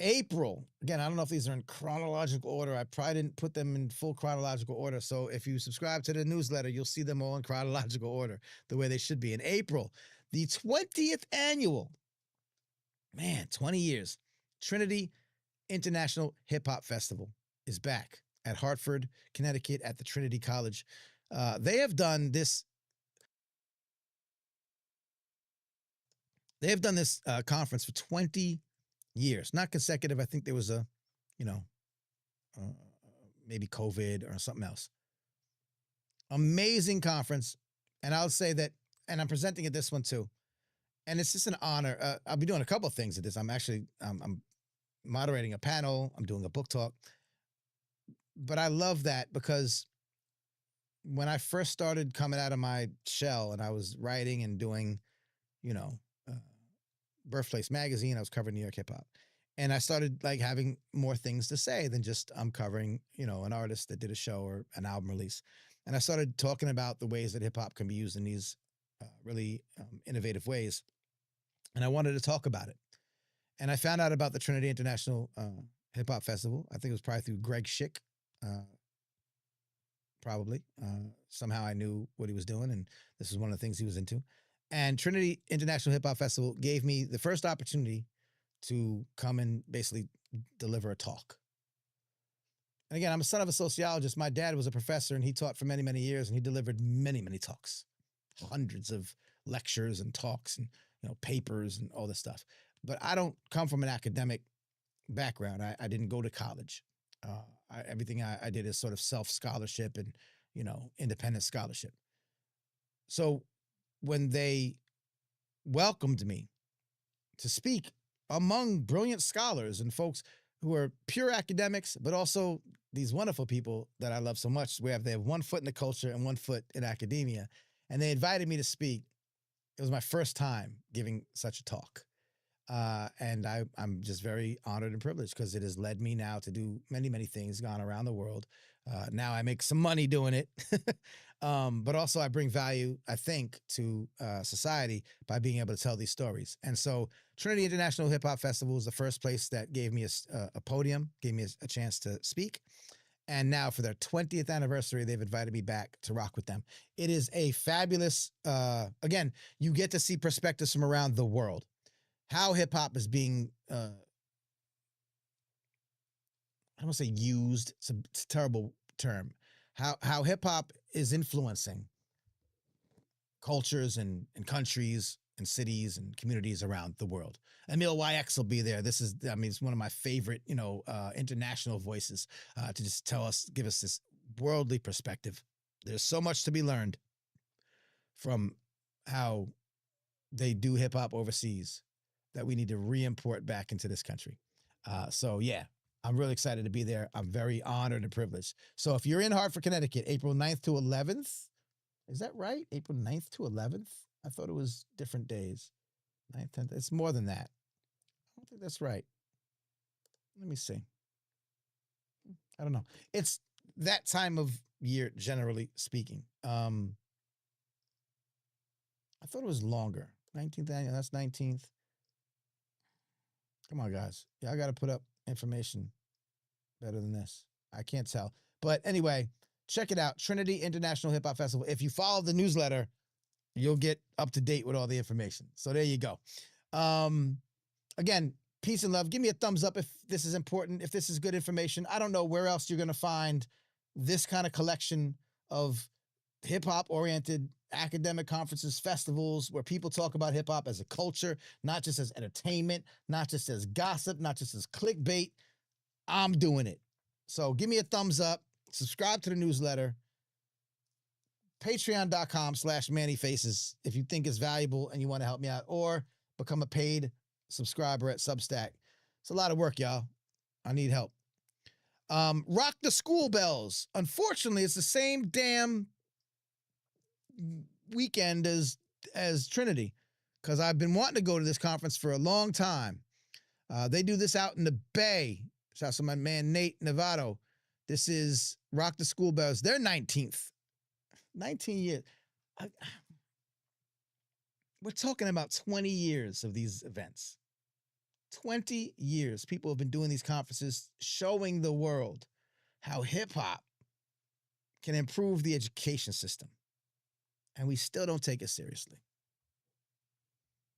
April, again, I don't know if these are in chronological order. I probably didn't put them in full chronological order. So if you subscribe to the newsletter, you'll see them all in chronological order, the way they should be. In April, the 20th annual, 20 years, Trinity International Hip Hop Festival is back at Hartford, Connecticut, at the Trinity College. They have done this conference for 20 years, not consecutive. I think there was maybe COVID or something else. Amazing conference. And I'll say that, and I'm presenting at this one too. And it's just an honor. I'll be doing a couple of things at this. I'm moderating a panel. I'm doing a book talk. But I love that because when I first started coming out of my shell and I was writing and doing, Birthplace Magazine, I was covering New York hip hop. And I started like having more things to say than just I'm covering, an artist that did a show or an album release. And I started talking about the ways that hip hop can be used in these really innovative ways. And I wanted to talk about it. And I found out about the Trinity International Hip Hop Festival. I think it was probably through Greg Schick. Probably. Somehow I knew what he was doing, and this was one of the things he was into. And Trinity International Hip Hop Festival gave me the first opportunity to come and basically deliver a talk. And again, I'm a son of a sociologist. My dad was a professor, and he taught for many, many years, and he delivered many, many talks, hundreds of lectures and talks and papers and all this stuff. But I don't come from an academic background. I didn't go to college. Everything I did is sort of self-scholarship and, independent scholarship. So when they welcomed me to speak among brilliant scholars and folks who are pure academics, but also these wonderful people that I love so much, they have one foot in the culture and one foot in academia, and they invited me to speak. It was my first time giving such a talk. And I'm just very honored and privileged because it has led me now to do many, many things, gone around the world. Now I make some money doing it, but also I bring value, I think, to society by being able to tell these stories. And so Trinity International Hip Hop Festival was the first place that gave me a podium, gave me a chance to speak. And now for their 20th anniversary, they've invited me back to rock with them. It is a fabulous, again, you get to see perspectives from around the world. How hip hop is being, I don't want to say used, it's a terrible term. How hip hop is influencing cultures and countries and cities and communities around the world. Emil YX will be there. It's one of my favorite, international voices to just give us this worldly perspective. There's so much to be learned from how they do hip hop overseas that we need to re-import back into this country. So yeah, I'm really excited to be there. I'm very honored and privileged. So if you're in Hartford, Connecticut, April 9th to 11th, is that right? April 9th to 11th? I thought it was different days. 9th, 10th, it's more than that. I don't think that's right. Let me see. I don't know. It's that time of year, generally speaking. I thought it was longer. 19th annual, that's 19th. Come on, guys. Y'all got to put up information better than this. I can't tell. But anyway, check it out. Trinity International Hip Hop Festival. If you follow the newsletter, you'll get up to date with all the information. So there you go. Again, peace and love. Give me a thumbs up if this is important, if this is good information. I don't know where else you're going to find this kind of collection of hip-hop oriented academic conferences, festivals, where people talk about hip-hop as a culture, not just as entertainment, not just as gossip, not just as clickbait. I'm doing it. So give me a thumbs up, subscribe to the newsletter, patreon.com/mannyfaces if you think it's valuable and you want to help me out, or become a paid subscriber at Substack. It's a lot of work, y'all. I need help. Rock the School Bells. Unfortunately, it's the same damn weekend as Trinity, because I've been wanting to go to this conference for a long time. They do this out in the Bay. Shout out to my man Nate Novato. This is Rock the School Bells. They're 19th. 19 years. We're talking about 20 years of these events. 20 years. People have been doing these conferences, showing the world how hip-hop can improve the education system. And we still don't take it seriously.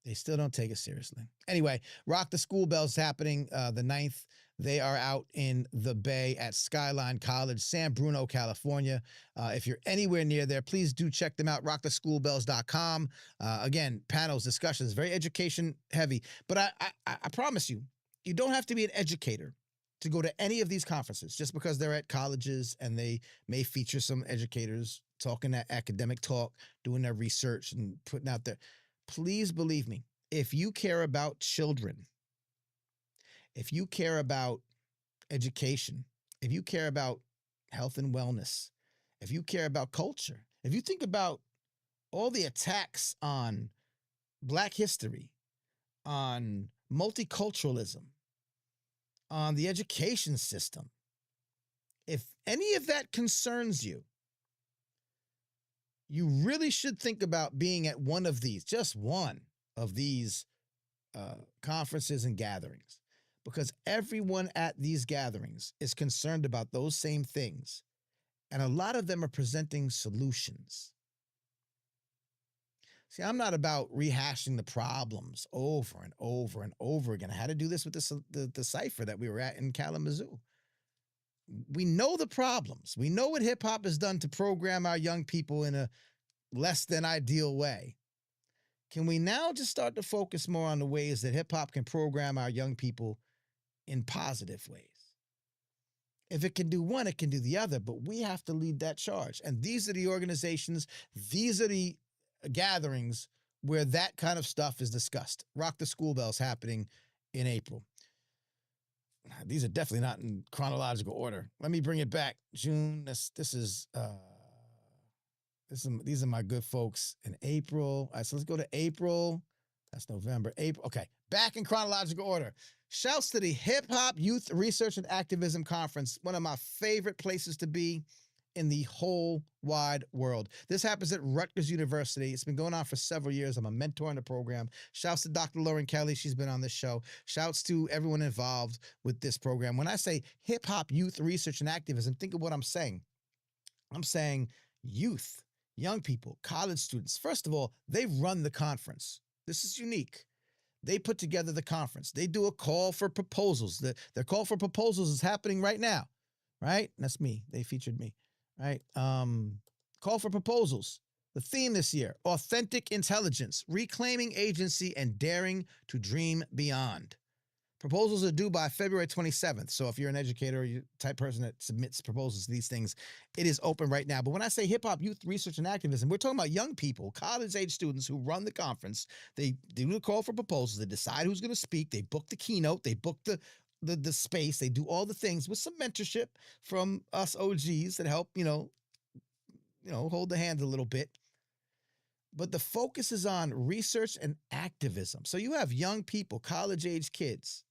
They still don't take it seriously. Anyway, Rock the School Bells is happening the 9th. They are out in the Bay at Skyline College, San Bruno, California. If you're anywhere near there, please do check them out, rocktheschoolbells.com. Again, panels, discussions, very education heavy. But I promise you, you don't have to be an educator to go to any of these conferences just because they're at colleges and they may feature some educators talking that academic talk, doing their research and putting out there. Please believe me, if you care about children, if you care about education, if you care about health and wellness, if you care about culture, if you think about all the attacks on Black history, on multiculturalism, on the education system, if any of that concerns you, you really should think about being at one of these, just one of these conferences and gatherings, because everyone at these gatherings is concerned about those same things. And a lot of them are presenting solutions. See, I'm not about rehashing the problems over and over and over again. I had to do this with the cipher that we were at in Kalamazoo. We know the problems. We know what hip hop has done to program our young people in a less than ideal way. Can we now just start to focus more on the ways that hip hop can program our young people in positive ways? If it can do one, it can do the other, but we have to lead that charge. And these are the organizations, these are the gatherings where that kind of stuff is discussed. Rock the School Bells happening in April. These are definitely not in chronological order. Let me bring it back. June, these are my good folks in April. All right, so let's go to April. That's November, April. Okay, back in chronological order. Shouts to the Hip Hop Youth Research and Activism Conference, one of my favorite places to be in the whole wide world. This happens at Rutgers University. It's been going on for several years. I'm a mentor in the program. Shouts to Dr. Lauren Kelly. She's been on this show. Shouts to everyone involved with this program. When I say Hip Hop Youth Research and Activism, think of what I'm saying. I'm saying youth, young people, college students. First of all, they run the conference. This is unique. They put together the conference. They do a call for proposals. Their call for proposals is happening right now, right? That's me. They featured me, right? Call for proposals. The theme this year, authentic intelligence, reclaiming agency and daring to dream beyond. Proposals are due by February 27th. So if you're an educator or you type person that submits proposals to these things, it is open right now. But when I say hip hop youth research and activism, we're talking about young people, college age students who run the conference. They do the call for proposals. They decide who's going to speak. They book the keynote. They book the space. They do all the things with some mentorship from us OGs that help, hold the hand a little bit. But the focus is on research and activism. So you have young people, college age kids,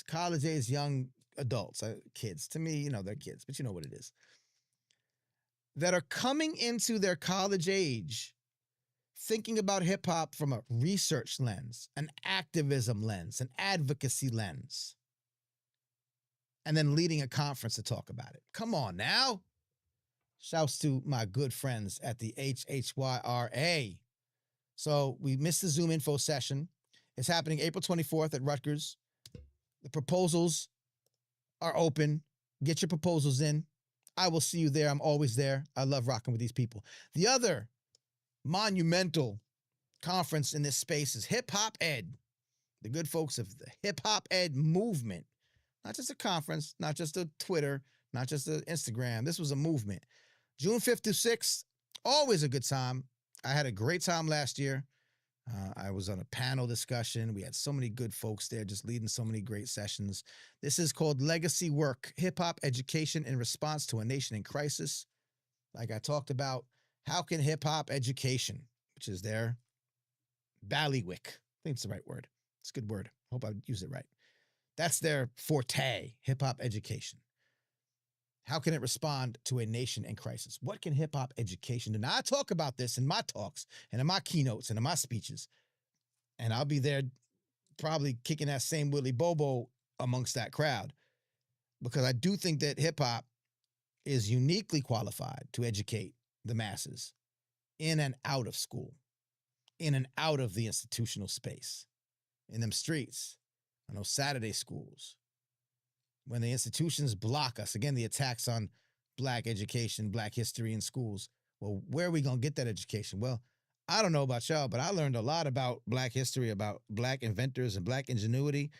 college age young adults, kids. To me, they're kids, but you know what it is. That are coming into their college age thinking about hip hop from a research lens, an activism lens, an advocacy lens, and then leading a conference to talk about it. Come on now. Shouts to my good friends at the HHYRA. So we missed the Zoom info session. It's happening April 24th at Rutgers. The proposals are open. Get your proposals in. I will see you there. I'm always there. I love rocking with these people. The other monumental conference in this space is Hip Hop Ed. The good folks of the Hip Hop Ed movement. Not just a conference, not just a Twitter, not just an Instagram. This was a movement. June 5th through 6th, always a good time. I had a great time last year. I was on a panel discussion. We had so many good folks there just leading so many great sessions. This is called Legacy Work, Hip-Hop Education in Response to a Nation in Crisis. Like I talked about, how can hip-hop education, which is their ballywick, I think it's the right word. It's a good word. Hope I use it right. That's their forte, hip-hop education. How can it respond to a nation in crisis? What can hip-hop education do? Now, I talk about this in my talks and in my keynotes and in my speeches, and I'll be there probably kicking that same Willy Bobo amongst that crowd, because I do think that hip-hop is uniquely qualified to educate the masses in and out of school, in and out of the institutional space, in them streets, on those Saturday schools. When the institutions block us, again, the attacks on Black education, Black history in schools. Well, where are we going to get that education? Well, I don't know about y'all, but I learned a lot about Black history, about Black inventors and Black ingenuity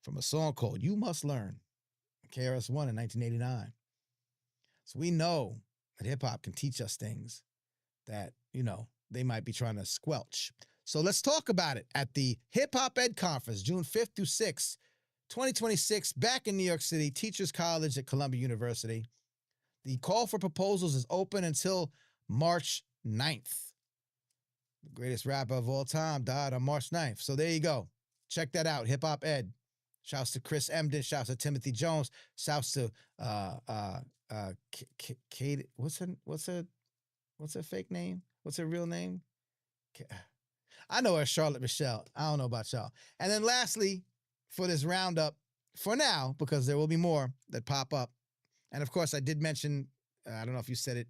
from a song called You Must Learn, KRS-One in 1989. So we know that hip-hop can teach us things that, they might be trying to squelch. So let's talk about it at the Hip Hop Ed Conference, June 5th through 6th. 2026, back in New York City, Teachers College at Columbia University. The call for proposals is open until March 9th. The greatest rapper of all time died on March 9th. So there you go. Check that out, Hip Hop Ed. Shouts to Chris Emden. Shouts to Timothy Jones. Shouts to Kate. What's her What's her fake name? What's her real name? I know her, Charlotte Michelle. I don't know about y'all. And then lastly, for this roundup, for now, because there will be more that pop up. And of course, I did mention, I don't know if you said it,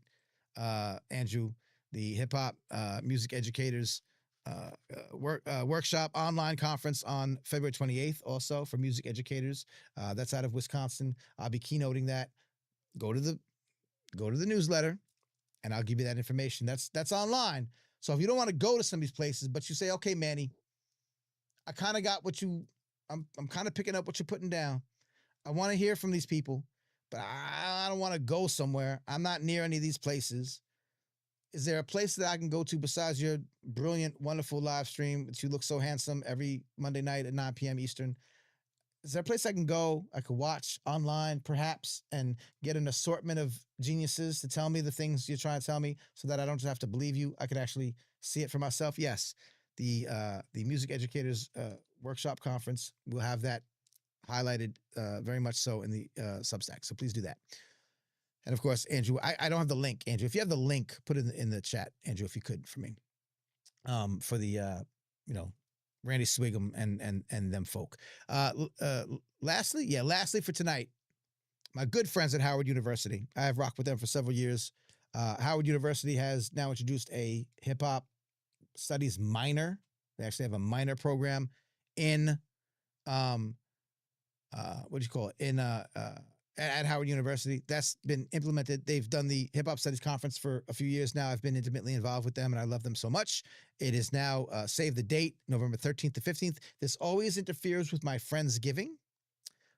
Andrew, the hip hop music educators workshop online conference on February 28th, also for music educators. That's out of Wisconsin. I'll be keynoting that. Go to the newsletter, and I'll give you that information. That's online. So if you don't want to go to some of these places, but you say, okay, Manny, I kind of got what I'm kind of picking up what you're putting down. I want to hear from these people, but I don't want to go somewhere. I'm not near any of these places. Is there a place that I can go to besides your brilliant, wonderful live stream that you look so handsome every Monday night at 9 p.m. Eastern? Is there a place I can go, I could watch online perhaps, and get an assortment of geniuses to tell me the things you're trying to tell me so that I don't just have to believe you? I could actually see it for myself. Yes, the Music Educators Workshop Conference, we'll have that highlighted very much so in the Substack. So please do that. And of course, Andrew, I don't have the link. Andrew, if you have the link, put it in the chat, Andrew, if you could, for me. For the Randy Swigum and them folk. Lastly for tonight, my good friends at Howard University. I have rocked with them for several years. Howard University has now introduced a hip hop studies minor. They actually have a minor program in at Howard University. That's been implemented. They've done the Hip Hop Studies Conference for a few years now. I've been intimately involved with them, and I love them so much. It is now, save the date, November 13th to 15th. This always interferes with my Friendsgiving,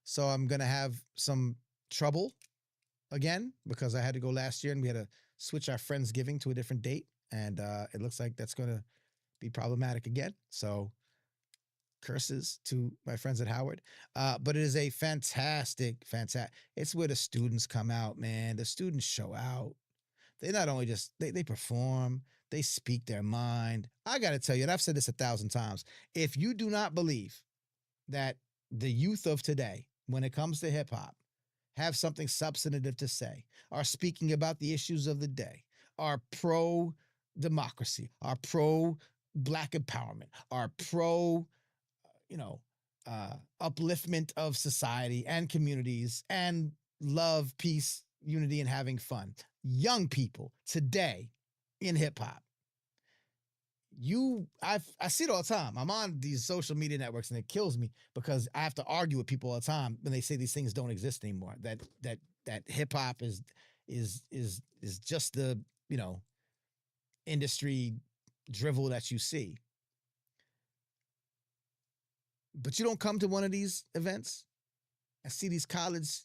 so I'm going to have some trouble again because I had to go last year, and we had to switch our Friendsgiving to a different date, and it looks like that's going to be problematic again. So curses to my friends at Howard. But it is a fantastic. It's where the students come out, man. The students show out. They not only just, they perform, they speak their mind. I got to tell you, and I've said this 1,000 times, if you do not believe that the youth of today, when it comes to hip hop, have something substantive to say, are speaking about the issues of the day, are pro-democracy, are pro-black empowerment, are pro upliftment of society and communities and love, peace, unity, and having fun. Young people today in hip hop, I see it all the time. I'm on these social media networks and it kills me because I have to argue with people all the time when they say these things don't exist anymore. That hip hop is just the industry drivel that you see. But you don't come to one of these events. I see these college,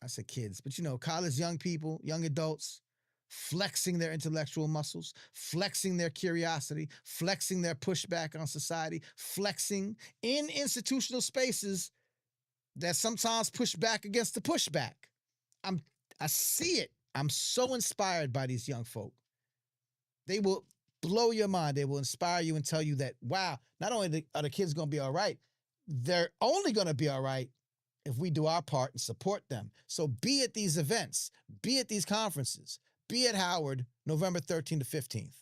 I said kids, but college young people, young adults, flexing their intellectual muscles, flexing their curiosity, flexing their pushback on society, flexing in institutional spaces that sometimes push back against the pushback. I see it. I'm so inspired by these young folk. They will blow your mind. They will inspire you and tell you that, wow, not only are the kids going to be all right, they're only going to be all right if we do our part and support them. So be at these events, be at these conferences, be at Howard, November 13th to 15th. I'm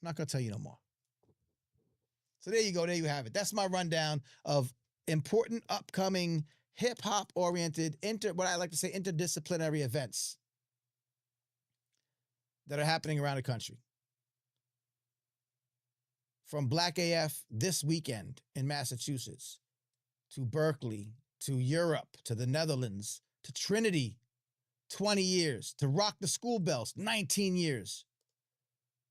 not going to tell you no more. So there you go. There you have it. That's my rundown of important upcoming hip-hop oriented, what I like to say, interdisciplinary events that are happening around the country. From Black AF this weekend in Massachusetts, to Berkeley, to Europe, to the Netherlands, to Trinity, 20 years, to Rock the School Bells, 19 years,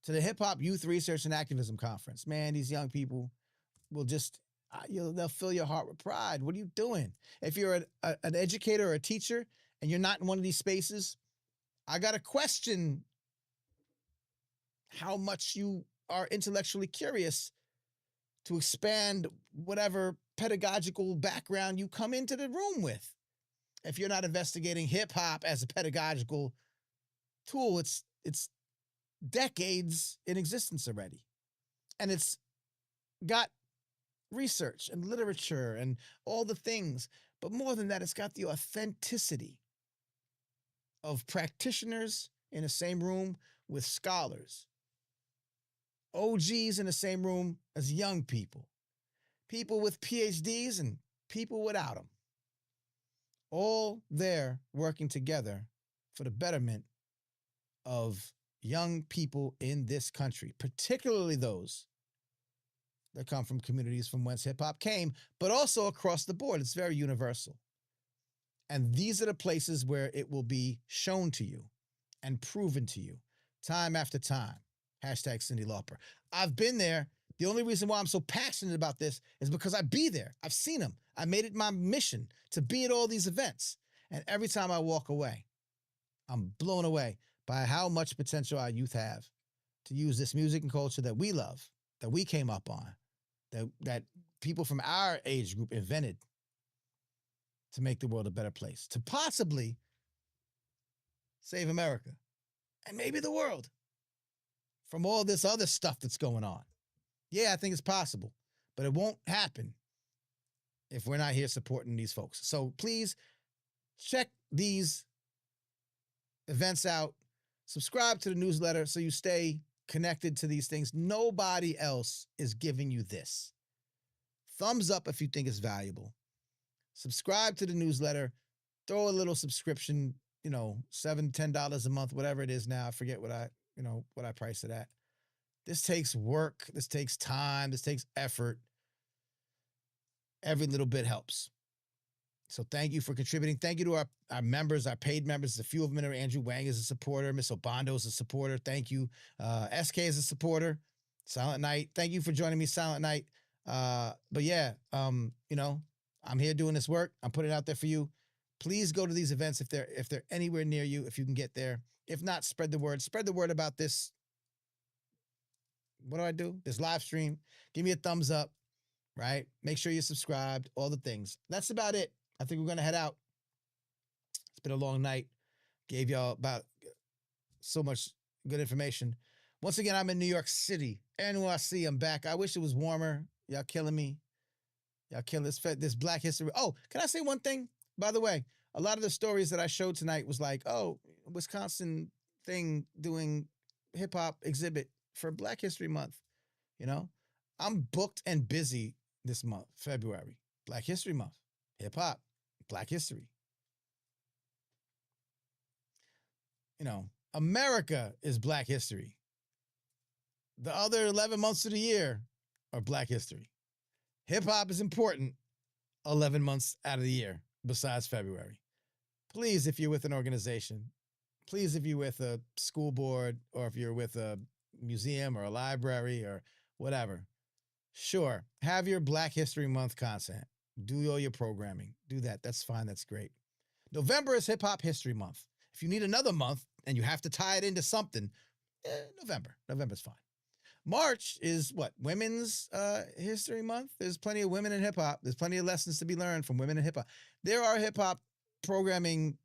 to the Hip Hop Youth Research and Activism Conference. Man, these young people will just, they'll fill your heart with pride. What are you doing? If you're an educator or a teacher and you're not in one of these spaces, I got to question how much you are intellectually curious to expand whatever pedagogical background you come into the room with. If you're not investigating hip hop as a pedagogical tool, it's decades in existence already. And it's got research and literature and all the things. But more than that, it's got the authenticity of practitioners in the same room with scholars, OGs in the same room as young people, people with PhDs and people without them, all there working together for the betterment of young people in this country, particularly those that come from communities from whence hip hop came, but also across the board. It's very universal. And these are the places where it will be shown to you and proven to you time after time. Hashtag Cyndi Lauper. I've been there. The only reason why I'm so passionate about this is because I be there. I've seen them. I made it my mission to be at all these events. And every time I walk away, I'm blown away by how much potential our youth have to use this music and culture that we love, that we came up on, that people from our age group invented to make the world a better place, to possibly save America and maybe the world from all this other stuff that's going on. Yeah, I think it's possible, but it won't happen if we're not here supporting these folks. So please check these events out. Subscribe to the newsletter so you stay connected to these things. Nobody else is giving you this. Thumbs up if you think it's valuable. Subscribe to the newsletter. Throw a little subscription, $7, $10 a month, whatever it is now. I forget what I price it at. This takes work. This takes time. This takes effort. Every little bit helps. So thank you for contributing. Thank you to our members, our paid members. There's a few of them in there. Andrew Wang is a supporter. Miss Obando is a supporter. Thank you. SK is a supporter. Silent Night. Thank you for joining me, Silent Night. But yeah, I'm here doing this work. I'm putting it out there for you. Please go to these events if they're anywhere near you, if you can get there. If not, spread the word. Spread the word about this. What do I do? This live stream. Give me a thumbs up, right? Make sure you're subscribed, all the things. That's about it. I think we're going to head out. It's been a long night. Gave y'all about so much good information. Once again, I'm in New York City. NYC, I'm back. I wish it was warmer. Y'all killing me. Y'all killing this Black History. Oh, can I say one thing? By the way, a lot of the stories that I showed tonight was like, oh, Wisconsin thing doing hip hop exhibit for Black History Month. I'm booked and busy this month, February. Black History Month. Hip hop. Black history. America is Black history. The other 11 months of the year are Black history. Hip hop is important 11 months out of the year besides February. Please, if you're with an organization, please, if you're with a school board or if you're with a museum or a library or whatever, sure, have your Black History Month content. Do all your programming. Do that. That's fine. That's great. November is Hip Hop History Month. If you need another month and you have to tie it into something, November. November's fine. March is what? Women's History Month. There's plenty of women in hip hop. There's plenty of lessons to be learned from women in hip hop. There are hip hop programming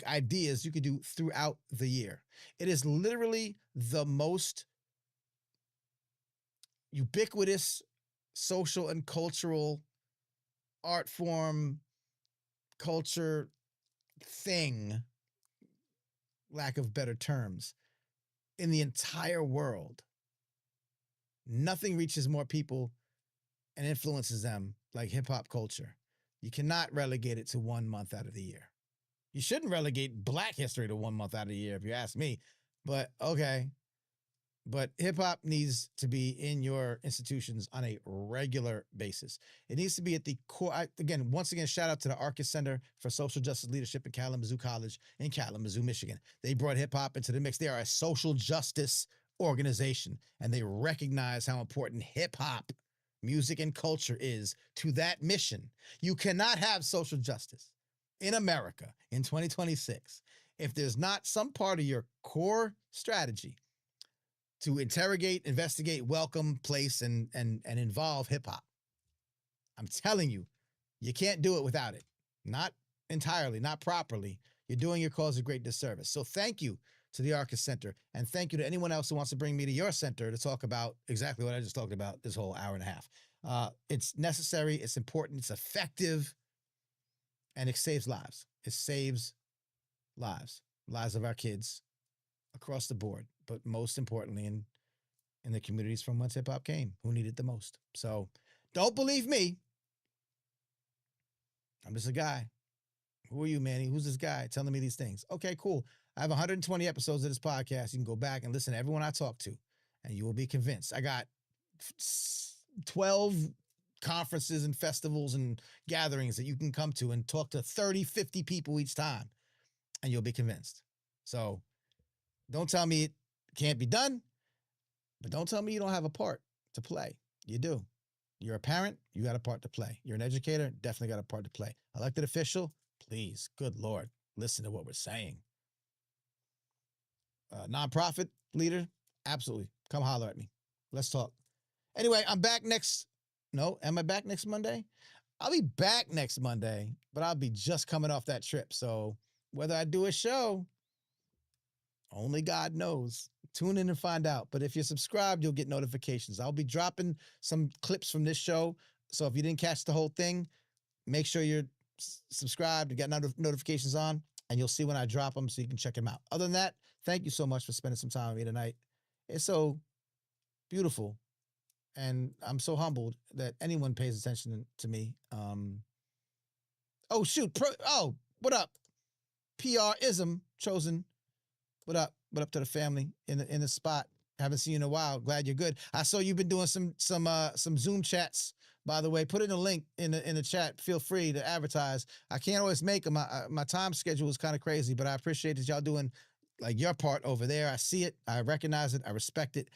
ideas you could do throughout the year. It is literally the most ubiquitous social and cultural art form, culture thing, lack of better terms, in the entire world. Nothing reaches more people and influences them like hip hop culture. You cannot relegate it to 1 month out of the year. You shouldn't relegate Black history to 1 month out of the year, if you ask me. But okay. But hip hop needs to be in your institutions on a regular basis. It needs to be at the core. Once again, shout out to the Arcus Center for Social Justice Leadership at Kalamazoo College in Kalamazoo, Michigan. They brought hip hop into the mix. They are a social justice organization, and they recognize how important hip hop, music, and culture is to that mission. You cannot have social justice in America in 2026 if there's not some part of your core strategy to interrogate, investigate, welcome, place, and involve hip-hop. I'm telling you, you can't do it without it. Not entirely, not properly. You're doing your cause a great disservice. So thank you to the Arcus Center, and thank you to anyone else who wants to bring me to your center to talk about exactly what I just talked about this whole hour and a half. It's necessary, it's important, it's effective, and it saves lives. It saves lives of our kids, across the board, but most importantly in the communities from whence hip hop came, who need it the most. So don't believe me. I'm just a guy. Who are you, Manny? Who's this guy telling me these things? Okay, cool. I have 120 episodes of this podcast. You can go back and listen to everyone I talk to, and you will be convinced. I got 12 conferences and festivals and gatherings that you can come to and talk to 30, 50 people each time, and you'll be convinced. So don't tell me it can't be done, but don't tell me you don't have a part to play. You do. You're a parent, you got a part to play. You're an educator, definitely got a part to play. Elected official, please, good Lord, listen to what we're saying. Nonprofit leader, absolutely. Come holler at me. Let's talk. Anyway, I'm back am I back next Monday? I'll be back next Monday, but I'll be just coming off that trip. So whether I do a show, only God knows. Tune in and find out. But if you're subscribed, you'll get notifications. I'll be dropping some clips from this show. So if you didn't catch the whole thing, make sure you're subscribed and got notifications on, and you'll see when I drop them so you can check them out. Other than that, thank you so much for spending some time with me tonight. It's so beautiful, and I'm so humbled that anyone pays attention to me. Oh, shoot. What up? PR-ism chosen. What up? What up to the family in the spot? Haven't seen you in a while. Glad you're good. I saw you've been doing some Zoom chats. By the way, put in a link in the chat. Feel free to advertise. I can't always make them. My time schedule is kind of crazy, but I appreciate that y'all doing like your part over there. I see it. I recognize it. I respect it.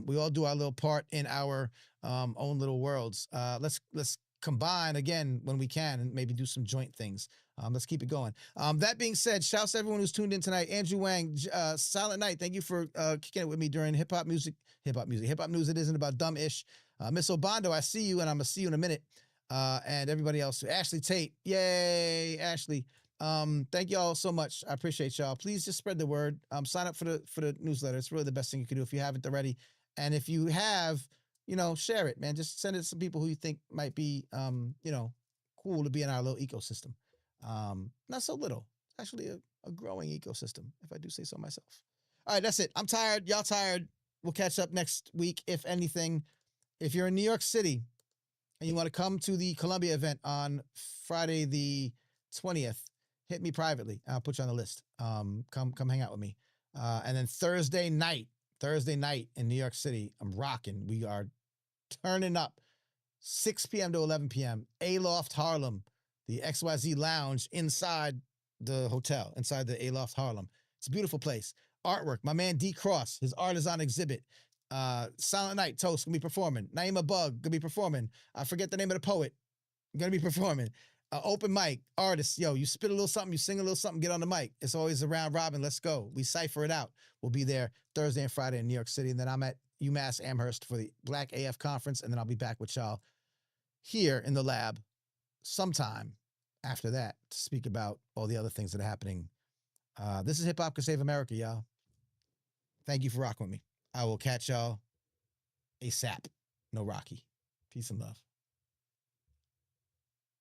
We all do our little part in our own little worlds. Let's combine again when we can and maybe do some joint things. Let's keep it going. That being said, shouts to everyone who's tuned in tonight. Andrew Wang, Silent Night, thank you for kicking it with me during hip hop news. Hip hop news, it isn't about dumb-ish. Miss Obando, I see you, and I'm going to see you in a minute. And everybody else. Ashley Tate, yay, Ashley. Thank y'all so much. I appreciate y'all. Please just spread the word. Sign up for the newsletter. It's really the best thing you can do if you haven't already. And if you have, share it, man. Just send it to some people who you think might be, cool to be in our little ecosystem. Not so little. Actually, a growing ecosystem, if I do say so myself. All right, that's it. I'm tired. Y'all tired. We'll catch up next week, if anything. If you're in New York City and you want to come to the Columbia event on Friday the 20th, hit me privately. I'll put you on the list. Come hang out with me. And then Thursday night in New York City, I'm rocking. We are turning up 6 p.m. to 11 p.m. Aloft Harlem, the XYZ Lounge inside the hotel, inside the Aloft Harlem. It's a beautiful place. Artwork. My man D Cross, his art is on exhibit. Silent Night, Toast, gonna be performing. Naima Bug, gonna be performing. I forget the name of the poet. Gonna be performing. Open mic, artists, yo, you spit a little something, you sing a little something, get on the mic. It's always a round robin, let's go. We cipher it out. We'll be there Thursday and Friday in New York City, and then I'm at UMass Amherst for the Black AF Conference, and then I'll be back with y'all here in the lab sometime after that to speak about all the other things that are happening. This is Hip Hop Can Save America, y'all. Thank you for rocking with me. I will catch y'all ASAP. No Rocky. Peace and love.